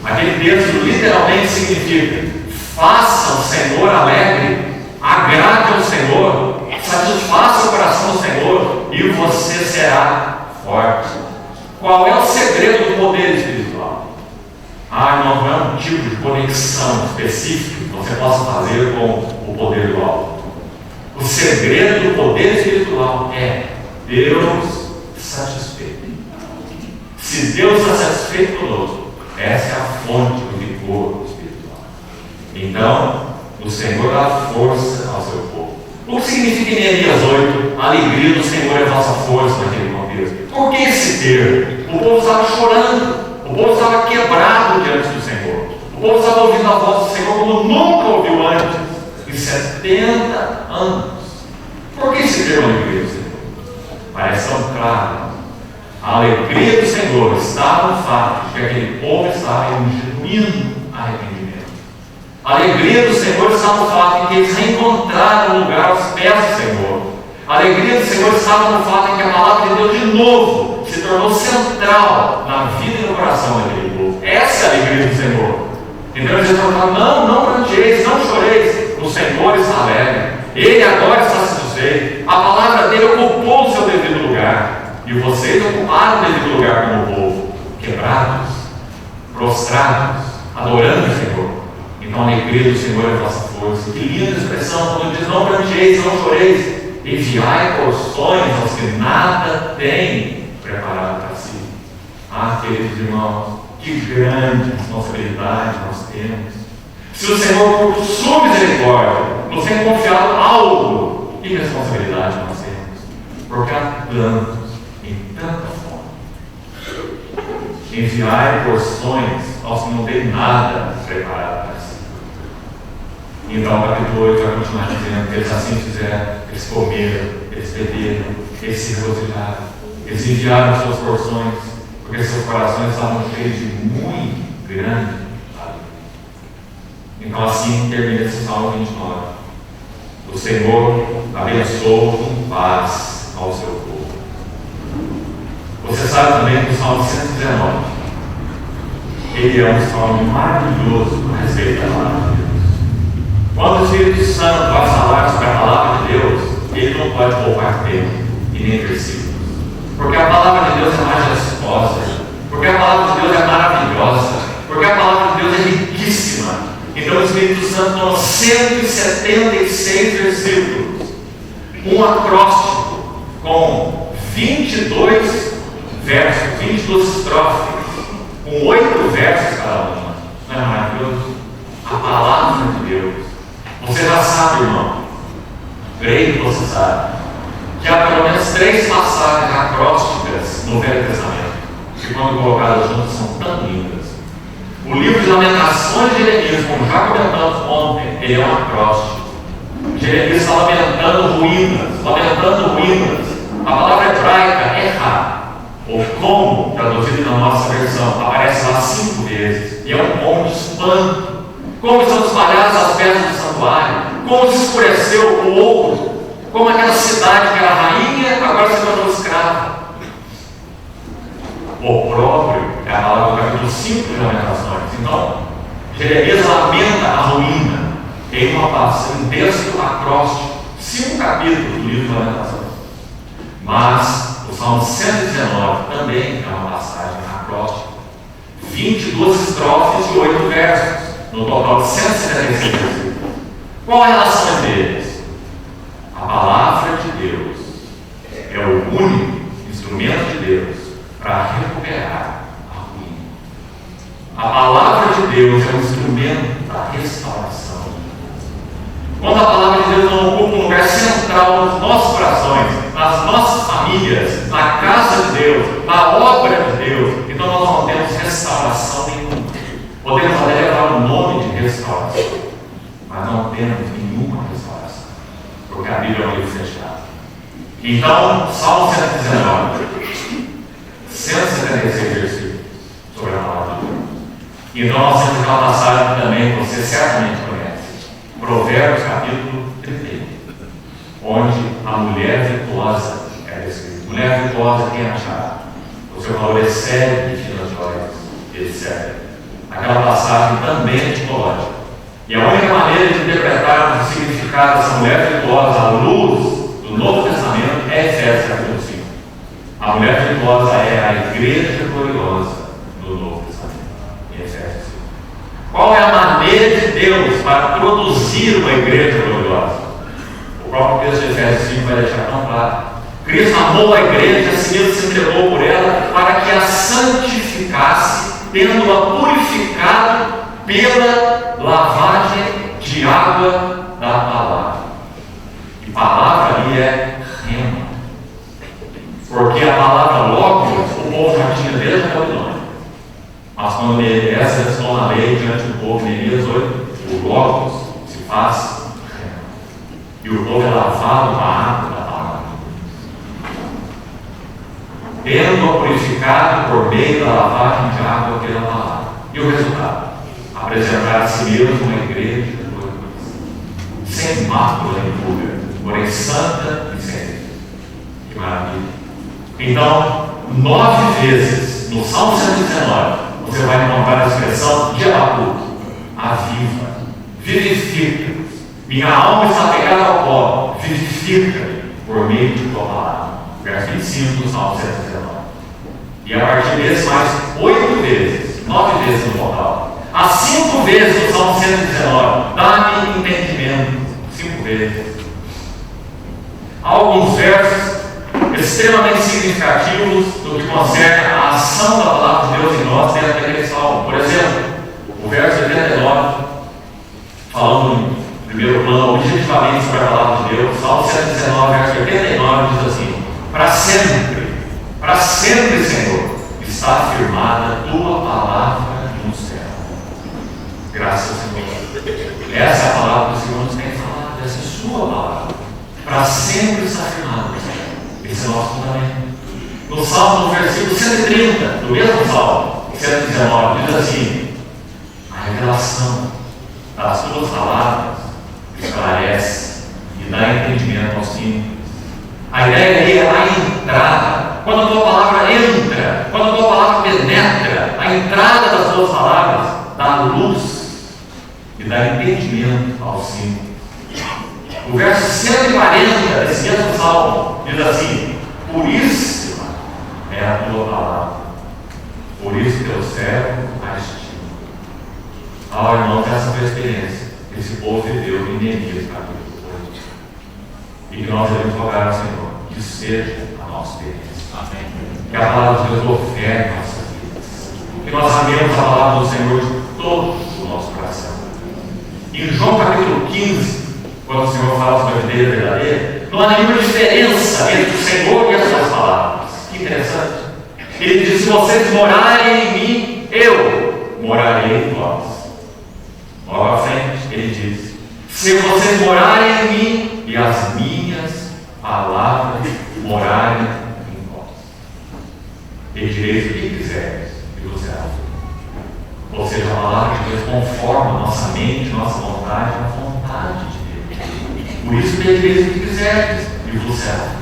Aquele texto literalmente significa: faça o Senhor alegre agrade ao Senhor, satisfaça o coração do Senhor e você será forte. Qual é o segredo do poder espiritual? Não é um tipo de conexão específica que você possa fazer com o poder do alto. O segredo do poder espiritual é Deus satisfeito. Se Deus está satisfeito conosco, essa é a fonte do vigor espiritual. Então, o Senhor dá força ao seu povo. O que significa em Neemias 8, a alegria do Senhor é a vossa força naquele contexto? Por que esse termo? O povo estava chorando, o povo estava quebrado diante do Senhor, o povo estava ouvindo a voz do Senhor como nunca ouviu antes, em 70 anos. Por que esse termo alegria do Senhor? Parece tão claro. A alegria do Senhor está no fato de que aquele povo estava em um genuíno arrependimento. A alegria do Senhor está no fato de que eles reencontraram o lugar aos pés do Senhor. A alegria do Senhor estava no fato de que a palavra de Deus de novo se tornou central na vida e no coração daquele povo. Essa é a alegria do Senhor. Então eles falaram: não pranteeis, não choreis, o Senhor está alegre, Ele agora está satisfeito, a palavra dele ocupou o seu devido lugar. E vocês ocuparam o devido lugar como povo, quebrados, prostrados, adorando o Senhor. Então a alegria do Senhor é a vossa força. Que linda expressão quando diz: não pranteeis, não choreis, enviai porções aos que nada têm preparado para si. Queridos irmãos, que grande responsabilidade nós temos. Se o Senhor, por sua misericórdia, nos tem confiado algo, que responsabilidade nós temos? Porque há tantos, em tanta fome. Enviai porções aos que não têm nada preparado para si. Então, o capítulo 8 vai continuar dizendo que eles assim fizeram, eles comeram, eles beberam, eles se regozijaram, eles enviaram suas porções, porque seus corações estavam cheios de muito grande alegria. Então, assim termina esse Salmo 29. O Senhor abençoa em paz ao seu povo. Você sabe também que o Salmo 119, ele é um salmo maravilhoso a respeito da palavra de Deus. Quando o Espírito Santo vai falar sobre a palavra de Deus, ele não pode poupar tempo e nem versículos. Porque a palavra de Deus é majestosa, porque a palavra de Deus é maravilhosa, porque a palavra de Deus é riquíssima. Então o Espírito Santo toma 176 versículos, um acróstico com 22 versos, 22 estrofes, com 8 versos cada uma. Não é maravilhoso? A palavra de Deus. Você já sabe, irmão, creio que você sabe, que há pelo menos 3 passagens acrósticas no Velho Testamento, que quando colocadas juntas são tão lindas. O livro de Lamentações de Jeremias, como já comentamos ontem, ele é um acróstico. Jeremias está lamentando ruínas. A palavra hebraica, erra, ou como, traduzido na nossa versão, aparece lá 5 vezes, e é um ponto de espanto. Como estão espalhadas as pedras do santuário, como se escureceu o ouro, como aquela cidade que era rainha, agora se tornou escrava. Opróbrio é a palavra do capítulo 5 de Lamentações. Então, Jeremias lamenta a ruína em um texto acróstico, 5 capítulos do livro de Lamentações. Mas o Salmo 119 também é uma passagem acróstica, 22 estrofes e 8 versos, no total de 176 versículos. Qual a relação entre eles? A palavra de Deus é o único instrumento de Deus para recuperar a ruína. A palavra de Deus é um instrumento da restauração. Quando a palavra de Deus não ocupa um lugar central nos nossos corações, nas nossas famílias, na casa de Deus, na obra de Deus, então nós não temos restauração nenhuma. Podemos até levar o nome de restauração, mas não temos nenhuma restauração, porque a Bíblia é um livro fechado. Então, Salmo 119, 176 versículos sobre a palavra de Deus. Então, nós temos uma passagem também que você certamente conhece, Provérbios capítulo 31, onde a mulher virtuosa é descrita. Mulher virtuosa, quem achar? O seu valor excede de filas de olhos, etc. Aquela passagem também é tipológica. E a única maneira de interpretar o significado dessa mulher virtuosa à luz do Novo Testamento é Efésios capítulo 5. A mulher virtuosa é a igreja gloriosa do Novo Testamento, em Efésios 5. Qual é a maneira de Deus para produzir uma igreja gloriosa? O próprio texto de Efésios 5 vai deixar tão claro. Cristo amou a igreja, assim mesmo se entregou por ela, para que a santificasse, tendo-a purificado pela lavagem de água da palavra. E palavra ali é rema. Porque a palavra logos, o povo já tinha desde a Babilônia. Mas quando Esdras estão na lei diante do povo, Neemias 8, o logos se faz rema. E o povo é lavado na água da palavra. Tendo-a purificado por meio da lavagem de água pela palavra. E o resultado? Apresentar a si mesmo uma igreja sem mácula nem pulga, porém santa e sem. Que maravilha! Então, 9 vezes no Salmo 119, você vai encontrar a expressão de Abacuque: aviva, vivifica, minha alma está pegada ao pó, vivifica por meio de tua palavra. Verso 25 do Salmo 119. E a partir desse, mais 8 vezes, 9 vezes no total. As 5 vezes no Salmo 119, dá-me entendimento. 5 vezes. Há alguns versos extremamente significativos do que concerne a ação da palavra de Deus em nós dentro daquele salmo. Por exemplo, o verso 89, falando em primeiro plano, objetivamente sobre a palavra de Deus, Salmo 119, verso 89, diz assim: para sempre, Senhor, está firmada a tua palavra no céu. Graças ao Senhor. Essa é a palavra que o Senhor nos tem falado, essa é a sua palavra. Para sempre está firmada. Esse é o nosso fundamento. No Salmo, no versículo 130, do mesmo Salmo, 119, diz assim: a revelação das tuas palavras esclarece e dá entendimento aos simples. A ideia aí é a entrada. Quando a tua palavra entra, quando a tua palavra penetra, a entrada das tuas palavras dá luz e dá entendimento aos simples. O verso 140 desse mesmo salmo diz assim: puríssima é a tua palavra, por isso teu servo a estima. Ah, irmãos, essa foi a experiência que esse povo viveu em Neemias capítulo 8. E que nós devemos rogar ao Senhor que isso seja a nossa experiência. Amém. Que a palavra de Deus governe nossas vidas. Que nós amemos a palavra do Senhor de todo o nosso coração. Em João capítulo 15, quando o Senhor fala sobre a videira verdadeira, não há nenhuma diferença entre o Senhor e as suas palavras. Que interessante. Ele diz: se vocês morarem em mim, eu morarei em vós. Logo à frente, ele diz: se vocês morarem em mim e as minhas palavras morarem em vós, pedireis o que quiseres e vos será feito. Ou seja, a palavra de Deus conforma nossa mente, nossa vontade, a vontade de Deus. Por isso pedireis o que quiseres e vos será feito.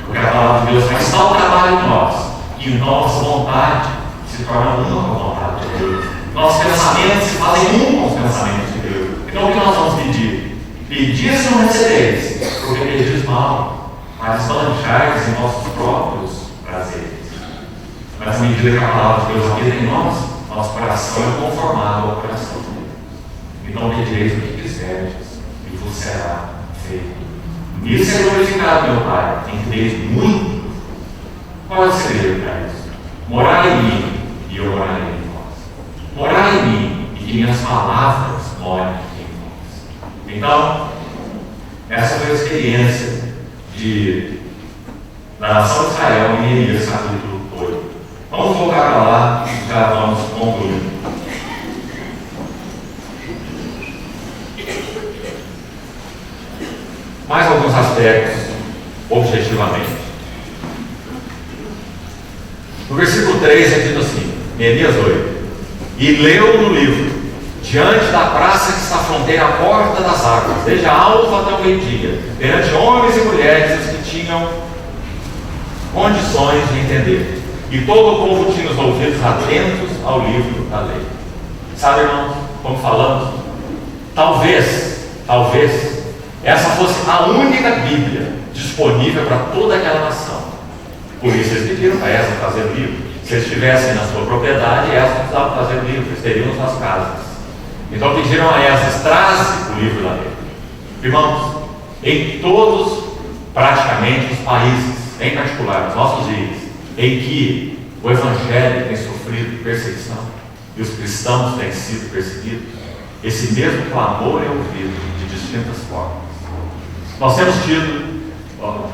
Porque a palavra de Deus faz tal trabalho em nós, que então nossa vontade se torna uma com a vontade de Deus. Nossos pensamentos se fazem um com os pensamentos de Deus. Então o que nós vamos pedir? Pedis não recebeis, porque pedis mal, mas esbanjais em nossos próprios prazeres. Mas à medida que a palavra de Deus habita em nós, nosso coração é conformado ao coração de Deus. Então pedireis o que quiseres e vos será feito. Nisso é glorificado, meu Pai, em que deis muito. Qual é o segredo para isso? Morar em mim e eu morarei em vós. Morar em mim e que minhas palavras morem em vós. Então, essa foi a experiência da nação de Israel em Neemias capítulo 8. Vamos voltar para lá e já vamos concluir. Mais alguns aspectos, objetivamente. No versículo 3 é dito assim, Neemias 8: e leu no livro, diante da praça que está à fronteira, à porta das águas, desde a alva até o meio-dia, perante homens e mulheres os que tinham condições de entender. E todo o povo tinha os ouvidos atentos ao livro da lei. Sabe, irmãos, como falamos, Talvez essa fosse a única Bíblia disponível para toda aquela nação. Por isso eles pediram para Esdras trazer o livro. Se eles estivessem na sua propriedade, Esdras precisava trazer o livro, eles teriam nas suas casas. Então pediram a Esdras: traze o livro da lei. Irmãos, em todos, praticamente, os países, em particular nos nossos dias, em que o Evangelho tem sofrido perseguição e os cristãos têm sido perseguidos, esse mesmo clamor é ouvido de distintas formas. Nós temos tido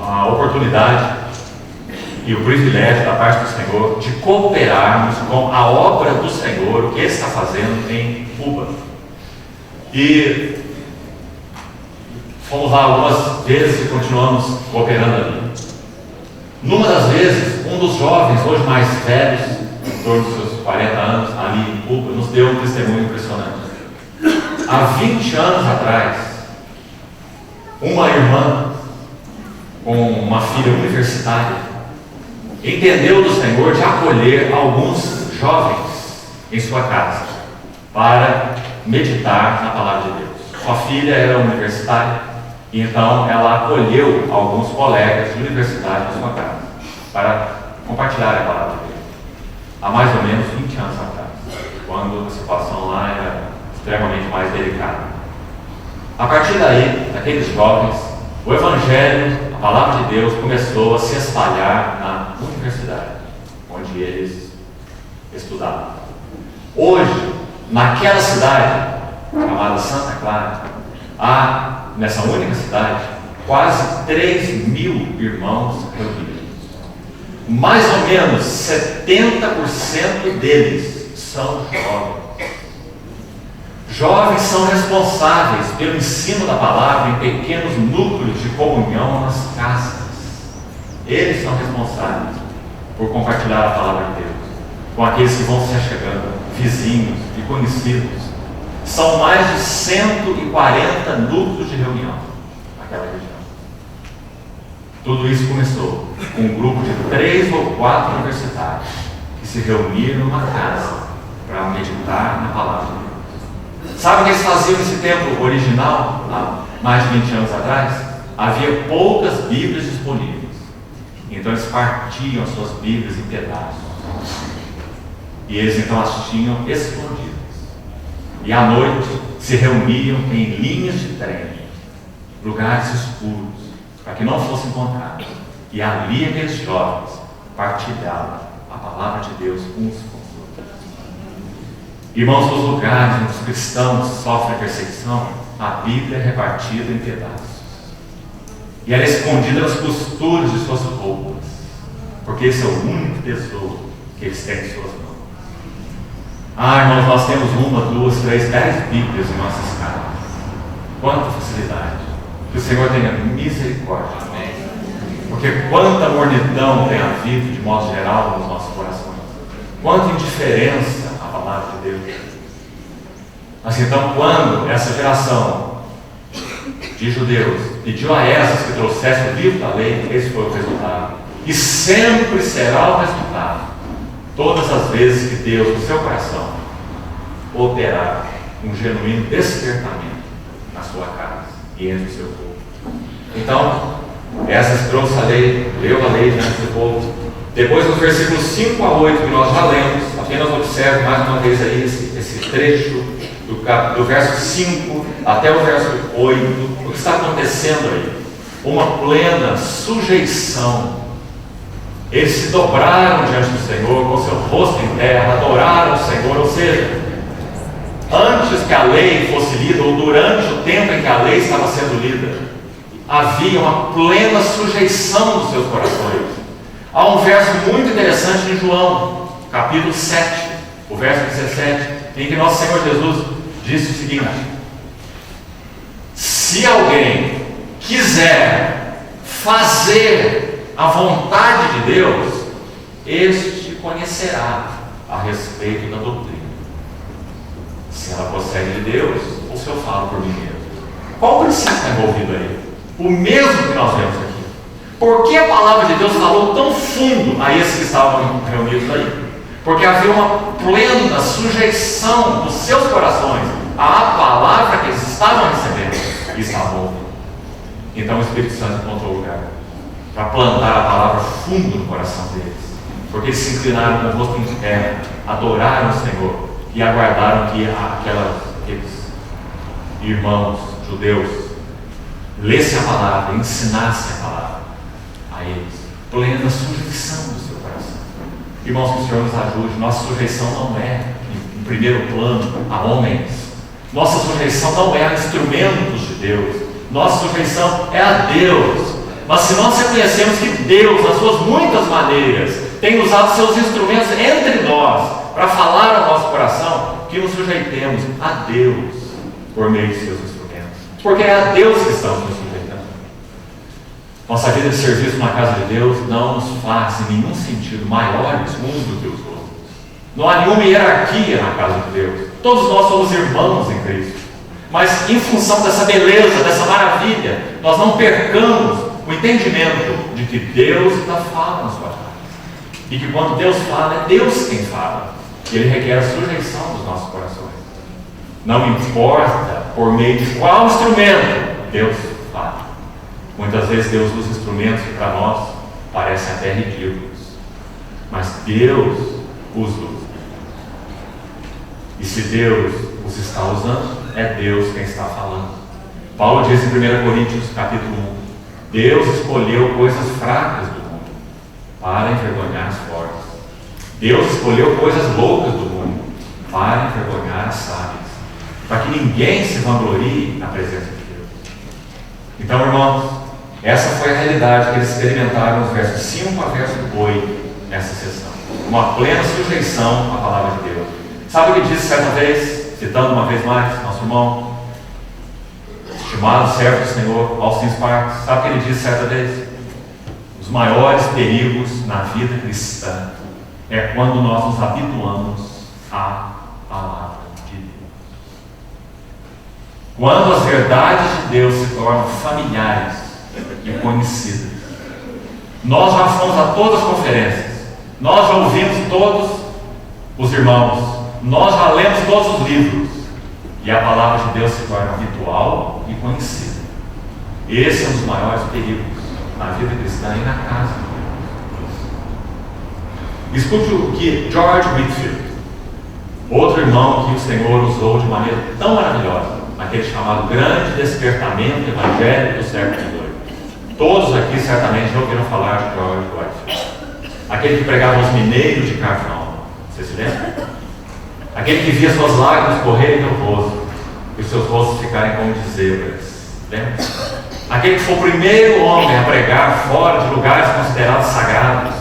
a oportunidade e o privilégio da parte do Senhor de cooperarmos com a obra do Senhor, o que Ele está fazendo em Cuba. E fomos lá algumas vezes e continuamos cooperando ali. Numa das vezes, um dos jovens, hoje mais velhos, em torno dos seus 40 anos, ali em Cuba, nos deu um testemunho impressionante. Há 20 anos atrás, uma irmã com uma filha universitária entendeu do Senhor de acolher alguns jovens em sua casa para meditar na palavra de Deus. Sua filha era universitária e então ela acolheu alguns colegas de universidade na sua casa para compartilhar a palavra de Deus. Há mais ou menos 20 anos atrás, quando a situação lá era extremamente mais delicada. A partir daí, daqueles jovens, o Evangelho, a palavra de Deus, começou a se espalhar na universidade, onde eles estudavam. Hoje, naquela cidade, chamada Santa Clara, há, nessa única cidade, quase 3.000 irmãos reunidos. Mais ou menos 70% deles são jovens. Jovens são responsáveis pelo ensino da palavra em pequenos núcleos de comunhão nas casas. Eles são responsáveis por compartilhar a palavra de Deus com aqueles que vão se achegando, vizinhos e conhecidos. São mais de 140 núcleos de reunião naquela região. Tudo isso começou com um grupo de 3 ou 4 universitários que se reuniram numa casa para meditar na palavra de Deus. Sabe o que eles faziam nesse tempo original, há mais de 20 anos atrás? Havia poucas Bíblias disponíveis. Então eles partiam as suas Bíblias em pedaços. E eles então as tinham escondidas. E à noite se reuniam em linhas de trem, lugares escuros, para que não fossem encontrados. E ali aqueles jovens partilhavam a palavra de Deus uns com os outros. Irmãos, nos lugares onde os cristãos sofrem perseguição, a Bíblia é repartida em pedaços. E ela é escondida nas costuras de suas roupas, porque esse é o único tesouro que eles têm em suas mãos. Irmãos, nós temos 1, 2, 3, 10 Bíblias em nossas casas. Quanta facilidade! Que o Senhor tenha misericórdia. Amém. Porque quanta mornidão tem havido, de modo geral, nos nossos corações. Quanta indiferença à palavra de Deus. Mas então, quando essa geração de judeus pediu a Esdras que trouxesse o livro da lei, esse foi o resultado. E sempre será o resultado. Todas as vezes que Deus, no seu coração, operar um genuíno despertamento na sua casa e entre o seu povo. Então, Esdras trouxe a lei, leu a lei diante do povo. Depois, nos versículos 5 a 8, que nós já lemos, apenas observe mais uma vez aí esse trecho do verso 5 até o verso 8, o que está acontecendo aí? Uma plena sujeição. Eles se dobraram diante do Senhor, com seu rosto em terra, adoraram o Senhor, ou seja, antes que a lei fosse lida, ou durante o tempo em que a lei estava sendo lida, havia uma plena sujeição dos seus corações. Há um verso muito interessante em João, capítulo 7, o verso 17, em que nosso Senhor Jesus disse o seguinte: se alguém quiser fazer a vontade de Deus, este conhecerá a respeito da doutrina, se ela procede de Deus ou se eu falo por mim mesmo. Qual o princípio está envolvido aí? O mesmo que nós vemos aqui. Por que a palavra de Deus falou tão fundo a esses que estavam reunidos aí? Porque havia uma plena sujeição dos seus corações à palavra que eles estavam recebendo e estavam ouvindo. Então o Espírito Santo encontrou lugar para plantar a palavra fundo no coração deles, porque eles se inclinaram com o rosto em terra, adoraram o Senhor e aguardaram que aqueles irmãos judeus lessem a palavra, ensinassem a palavra a eles, plena sujeição do seu coração. Irmãos, que o Senhor nos ajude. Nossa sujeição não é, em primeiro plano, a homens. Nossa sujeição não é a instrumentos de Deus. Nossa sujeição é a Deus. Mas se nós reconhecemos que Deus, nas suas muitas maneiras, tem usado seus instrumentos entre nós para falar ao nosso coração, que nos sujeitemos a Deus por meio de seus instrumentos. Porque é a Deus que estamos nos sujeitando. Nossa vida de serviço na casa de Deus não nos faz, em nenhum sentido, maiores uns do que os outros. Não há nenhuma hierarquia na casa de Deus. Todos nós somos irmãos em Cristo. Mas em função dessa beleza, dessa maravilha, nós não percamos o entendimento de que Deus ainda fala na sua casa. E que quando Deus fala, é Deus quem fala. E Ele requer a sujeição dos nossos corações. Não importa por meio de qual instrumento Deus fala. Muitas vezes Deus usa instrumentos que para nós parecem até ridículos. Mas Deus os usa. E se Deus os está usando, é Deus quem está falando. Paulo diz em 1 Coríntios capítulo 1: Deus escolheu coisas fracas do mundo para envergonhar as fortes. Deus escolheu coisas loucas do mundo para envergonhar as sábias, para que ninguém se vanglorie na presença de Deus. Então, irmãos, essa foi a realidade que eles experimentaram nos versos 5 a verso 8 nessa sessão. Uma plena sujeição à palavra de Deus. Sabe o que disse certa vez, citando uma vez mais nosso irmão, estimado servo do Senhor, Austin Sparks? Sabe o que ele disse certa vez? Os maiores perigos na vida cristã é quando nós nos habituamos à palavra de Deus. Quando as verdades de Deus se tornam familiares e conhecidas. Nós já fomos a todas as conferências, nós já ouvimos todos os irmãos, nós já lemos todos os livros, e a palavra de Deus se torna habitual e conhecida. Esse é um dos maiores perigos na vida cristã e na casa de Deus. Escute o que George Whitefield, outro irmão que o Senhor usou de maneira tão maravilhosa, naquele chamado grande despertamento evangélico do século XVIII. Todos aqui certamente já ouviram falar de George Whitefield. Aquele que pregava aos mineiros de carvão. Você se lembra? Aquele que via suas lágrimas correrem pelo rosto e os seus rostos ficarem como de zebras. Lembra? Aquele que foi o primeiro homem a pregar fora de lugares considerados sagrados.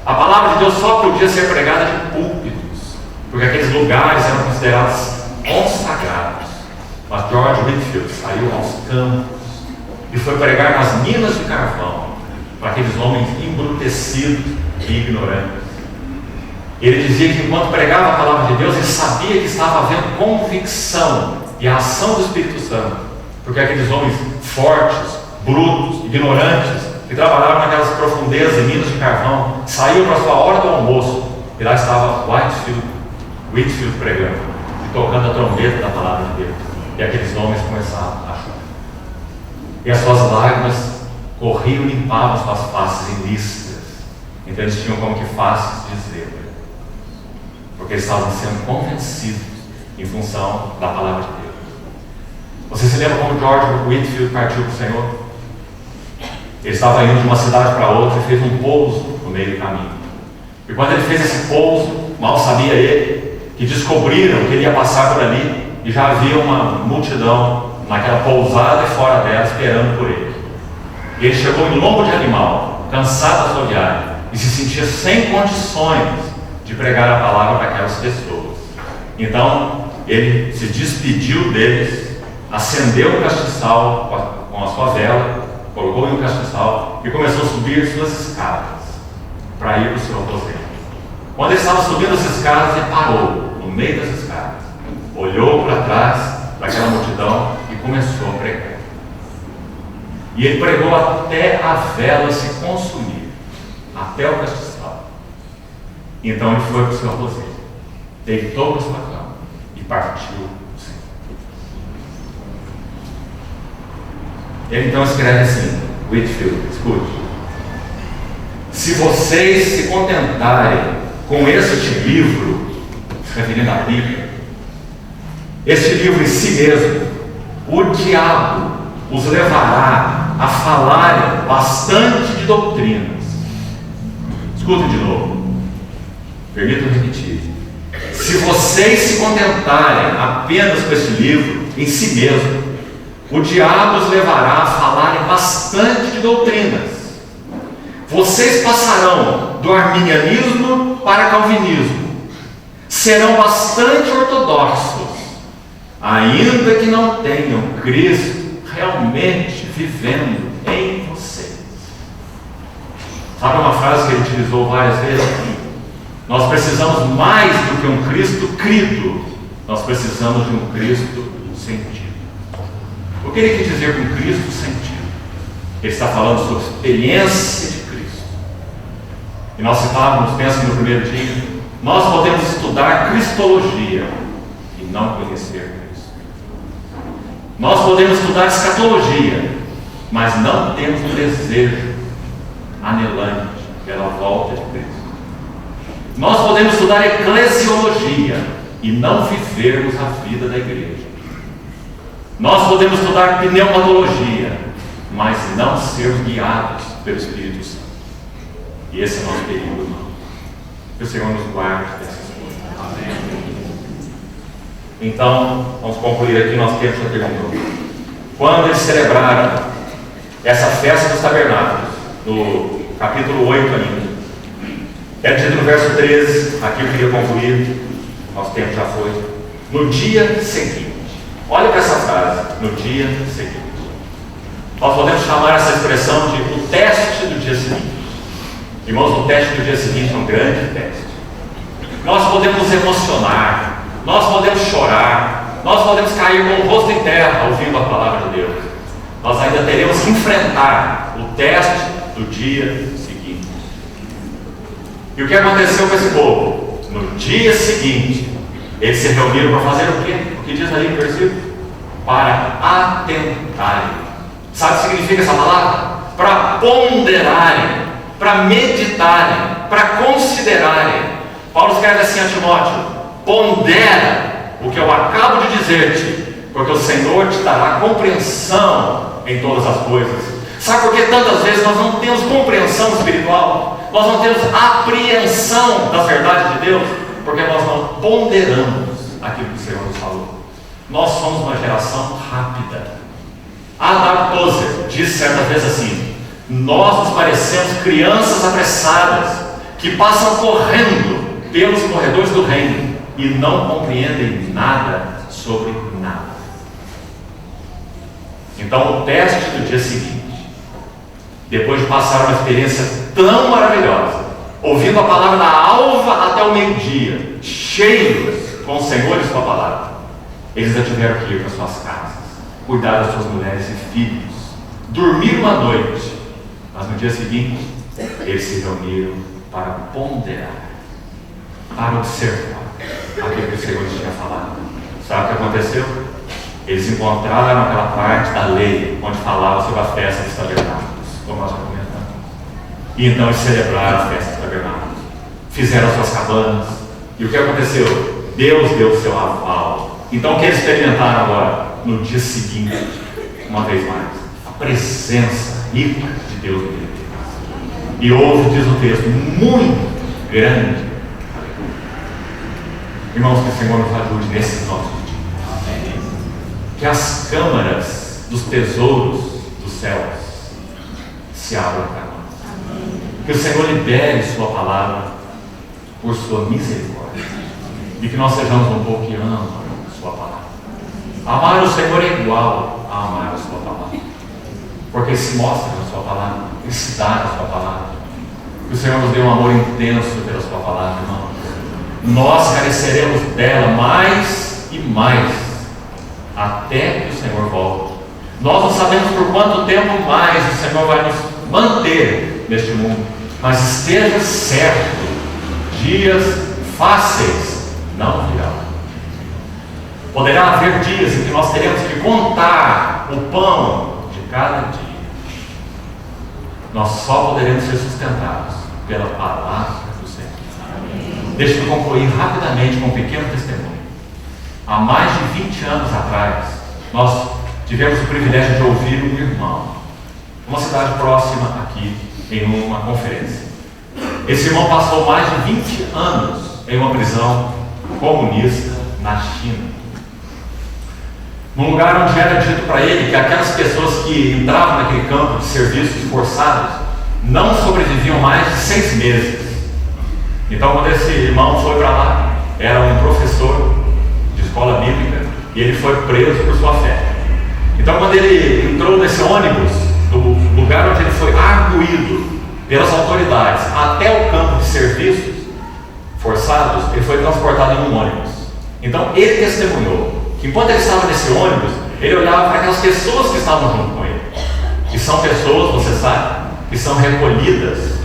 A palavra de Deus só podia ser pregada de púlpitos, porque aqueles lugares eram considerados consagrados. Mas George Whitefield saiu aos campos e foi pregar nas minas de carvão para aqueles homens embrutecidos e ignorantes. Ele dizia que enquanto pregava a palavra de Deus, ele sabia que estava havendo convicção e a ação do Espírito Santo, porque aqueles homens fortes, brutos, ignorantes, que trabalhavam naquelas profundezas e minas de carvão, saíam para a sua hora do almoço, e lá estava Whitefield pregando e tocando a trombeta da palavra de Deus, e aqueles homens começaram a chorar, e as suas lágrimas corriam e limpavam suas faces em listras. Então eles tinham como que faces de zebra, porque eles estavam sendo convencidos em função da palavra de Deus. Você se lembra como George Whitefield partiu para o Senhor? Ele estava indo de uma cidade para outra e fez um pouso no meio do caminho. E quando ele fez esse pouso, mal sabia ele que descobriram que ele ia passar por ali e já havia uma multidão naquela pousada e fora dela esperando por ele. E ele chegou em lombo de animal, cansado da sua viagem, e se sentia sem condições de pregar a palavra para aquelas pessoas. Então ele se despediu deles, acendeu o castiçal com a sua vela, colocou em um castiçal e começou a subir suas escadas para ir para o seu aposento. Quando ele estava subindo as escadas, ele parou no meio das escadas, olhou para trás daquela multidão e começou a pregar. E ele pregou até a vela se consumir, até o castiçal. Então ele foi para o seu aposento, deitou para sua cama e partiu o Senhor. Ele então escreve assim: Whitefield, escute. Se vocês se contentarem com este livro, se referindo à Bíblia, este livro em si mesmo, o diabo os levará a falarem bastante de doutrinas. Escutem de novo. Permitam repetir. Se vocês se contentarem apenas com este livro em si mesmo, o diabo os levará a falarem bastante de doutrinas. Vocês passarão do arminianismo para calvinismo. Serão bastante ortodoxos, ainda que não tenham Cristo realmente vivendo em vocês. Sabe uma frase que ele utilizou várias vezes? Nós precisamos mais do que um Cristo crido, nós precisamos de um Cristo sentido. O que ele quer dizer com Cristo sentido? Ele está falando sobre a experiência de Cristo. E nós citávamos, pensa no primeiro dia, nós podemos estudar Cristologia e não conhecer Cristo. Nós podemos estudar escatologia, mas não temos um desejo anelante pela volta de Cristo. Nós podemos estudar eclesiologia e não vivermos a vida da igreja. Nós podemos estudar pneumatologia, mas não sermos guiados pelo Espírito Santo. E esse é o nosso perigo, irmão. Que o Senhor nos guarde dessas coisas. Amém. Então, vamos concluir aqui nosso tempo já terminou. Quando eles celebraram essa festa dos tabernáculos, no capítulo 8 ainda, é dito no verso 13, aqui eu queria concluir, nosso tempo já foi, no dia seguinte. Olha para essa frase, no dia seguinte. Nós podemos chamar essa expressão de o teste do dia seguinte. Irmãos, o teste do dia seguinte é um grande teste. Nós podemos nos emocionar, nós podemos chorar, nós podemos cair com o rosto em terra ouvindo a palavra de Deus. Nós ainda teremos que enfrentar o teste do dia seguinte. E o que aconteceu com esse povo? No dia seguinte, eles se reuniram para fazer o quê? O que diz ali no versículo? Para atentarem. Sabe o que significa essa palavra? Para ponderarem, para meditarem, para considerarem. Paulo escreve assim a Timóteo: pondera o que eu acabo de dizer-te, porque o Senhor te dará compreensão em todas as coisas. Sabe por que tantas vezes nós não temos compreensão espiritual? Nós não temos apreensão das verdades de Deus? Porque nós não ponderamos aquilo que o Senhor nos falou. Nós somos uma geração rápida. A.W. Tozer disse certa vez assim: nós nos parecemos crianças apressadas que passam correndo pelos corredores do reino e não compreendem nada sobre nada. Então o teste do dia seguinte, depois de passar uma experiência tão maravilhosa, ouvindo a palavra da alva até o meio-dia, cheios com o Senhor e sua palavra, eles já tiveram que ir para suas casas, cuidar das suas mulheres e filhos, dormir uma noite, mas no dia seguinte eles se reuniram para ponderar, para observar aquilo que o Senhor lhes tinha falado. Sabe o que aconteceu? Eles encontraram aquela parte da lei onde falava sobre a festa dos tabernáculos, como nós já comentamos. E então eles celebraram a festa dos tabernáculos, fizeram as suas cabanas. E o que aconteceu? Deus deu o seu aval. Então o que eles experimentaram agora? No dia seguinte, uma vez mais, a presença rica de Deus no meio deles. E houve, diz o texto, muito grande. Irmãos, que o Senhor nos ajude nesses nossos dias. Que as câmaras dos tesouros dos céus se abram para nós. Que o Senhor libere sua palavra por sua misericórdia. E que nós sejamos um povo que ama sua palavra. Amar o Senhor é igual a amar a sua palavra. Porque Ele se mostra na sua palavra, Ele se dá na sua palavra. Que o Senhor nos dê um amor intenso pela sua palavra, irmão. Nós careceremos dela mais e mais, até que o Senhor volte. Nós não sabemos por quanto tempo mais o Senhor vai nos manter neste mundo, mas esteja certo, dias fáceis não virão. Poderá haver dias em que nós teremos que contar o pão de cada dia, nós só poderemos ser sustentados pela palavra do Senhor. Deixe-me concluir rapidamente com um pequeno testemunho. Há mais de 20 anos atrás, nós tivemos o privilégio de ouvir um irmão, numa cidade próxima aqui, em uma conferência. Esse irmão passou mais de 20 anos em uma prisão comunista na China. Num lugar onde era dito para ele que aquelas pessoas que entravam naquele campo de serviços forçados não sobreviviam mais de 6 meses. Então, quando esse irmão foi para lá, era um professor de escola bíblica e ele foi preso por sua fé. Então, quando ele entrou nesse ônibus, do lugar onde ele foi arguído pelas autoridades até o campo de serviços forçados, ele foi transportado em um ônibus. Então, ele testemunhou que enquanto ele estava nesse ônibus, ele olhava para aquelas pessoas que estavam junto com ele. Que são pessoas, você sabe, que são recolhidas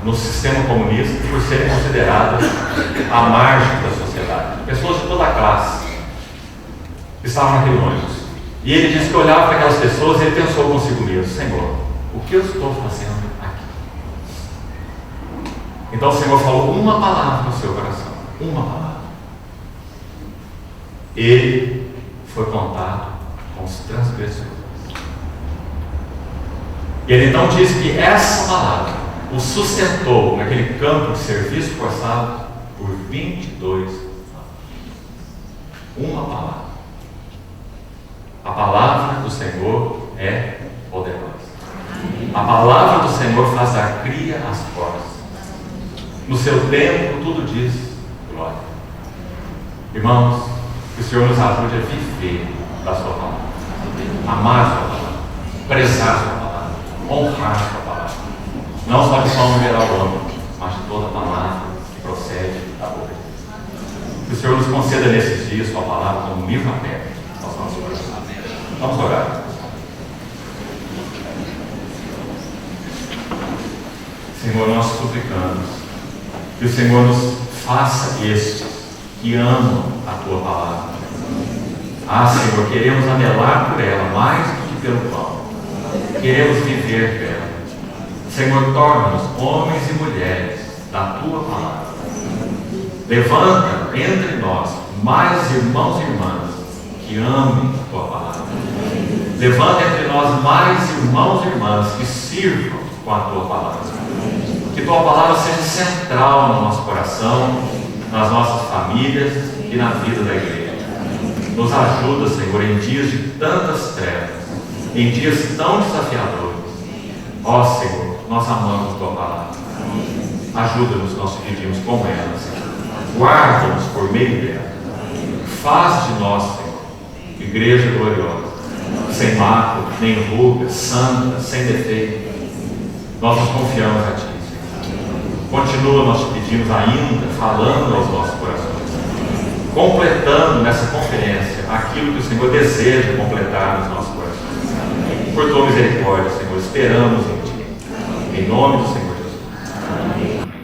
no sistema comunista por serem consideradas à margem da sociedade. Pessoas de toda a classe que estavam naquele ônibus. E ele disse que olhava para aquelas pessoas e ele pensou consigo mesmo: Senhor, o que eu estou fazendo aqui? Então o Senhor falou uma palavra no seu coração. Uma palavra. Ele foi contado com os transgressores. E ele então diz que essa palavra o sustentou naquele campo de serviço forçado por 22 anos. Uma palavra. A palavra do Senhor é poderosa. A palavra do Senhor faz dar cria às portas. No seu tempo tudo diz glória. Irmãos, que o Senhor nos ajude a viver da sua palavra, amar a sua palavra, prezar a sua palavra, honrar a sua palavra, não só de pão viverá o homem, mas de toda a palavra que procede da boca de Deus. Que o Senhor nos conceda nesses dias sua palavra como um livro aberto aos nossos corações. Vamos orar. Senhor, nós suplicamos que o Senhor nos faça estes que amam a Tua palavra. Senhor, queremos anelar por ela mais do que pelo pão. Queremos viver dela. Senhor, torna-nos homens e mulheres da Tua palavra. Levanta entre nós mais irmãos e irmãs que amem a Tua palavra. Levanta entre nós mais irmãos e irmãs que sirvam com a Tua palavra. Que Tua palavra seja central no nosso coração, nas nossas famílias e na vida da igreja. Nos ajuda, Senhor, em dias de tantas trevas, em dias tão desafiadores. Senhor, nós amamos Tua palavra. Ajuda-nos, nós te pedimos, com ela, Senhor. Guarda-nos por meio dela. Faz de nós, Senhor, igreja gloriosa, sem mácula, nem ruga, santa, sem defeito. Nós nos confiamos a Ti, Senhor. Continua, nós te pedimos ainda, falando aos nossos corações, completando nessa conferência aquilo que o Senhor deseja completar nos nossos corações. Por Tua misericórdia, Senhor, esperamos em Ti. Em nome do Senhor Jesus. Amém.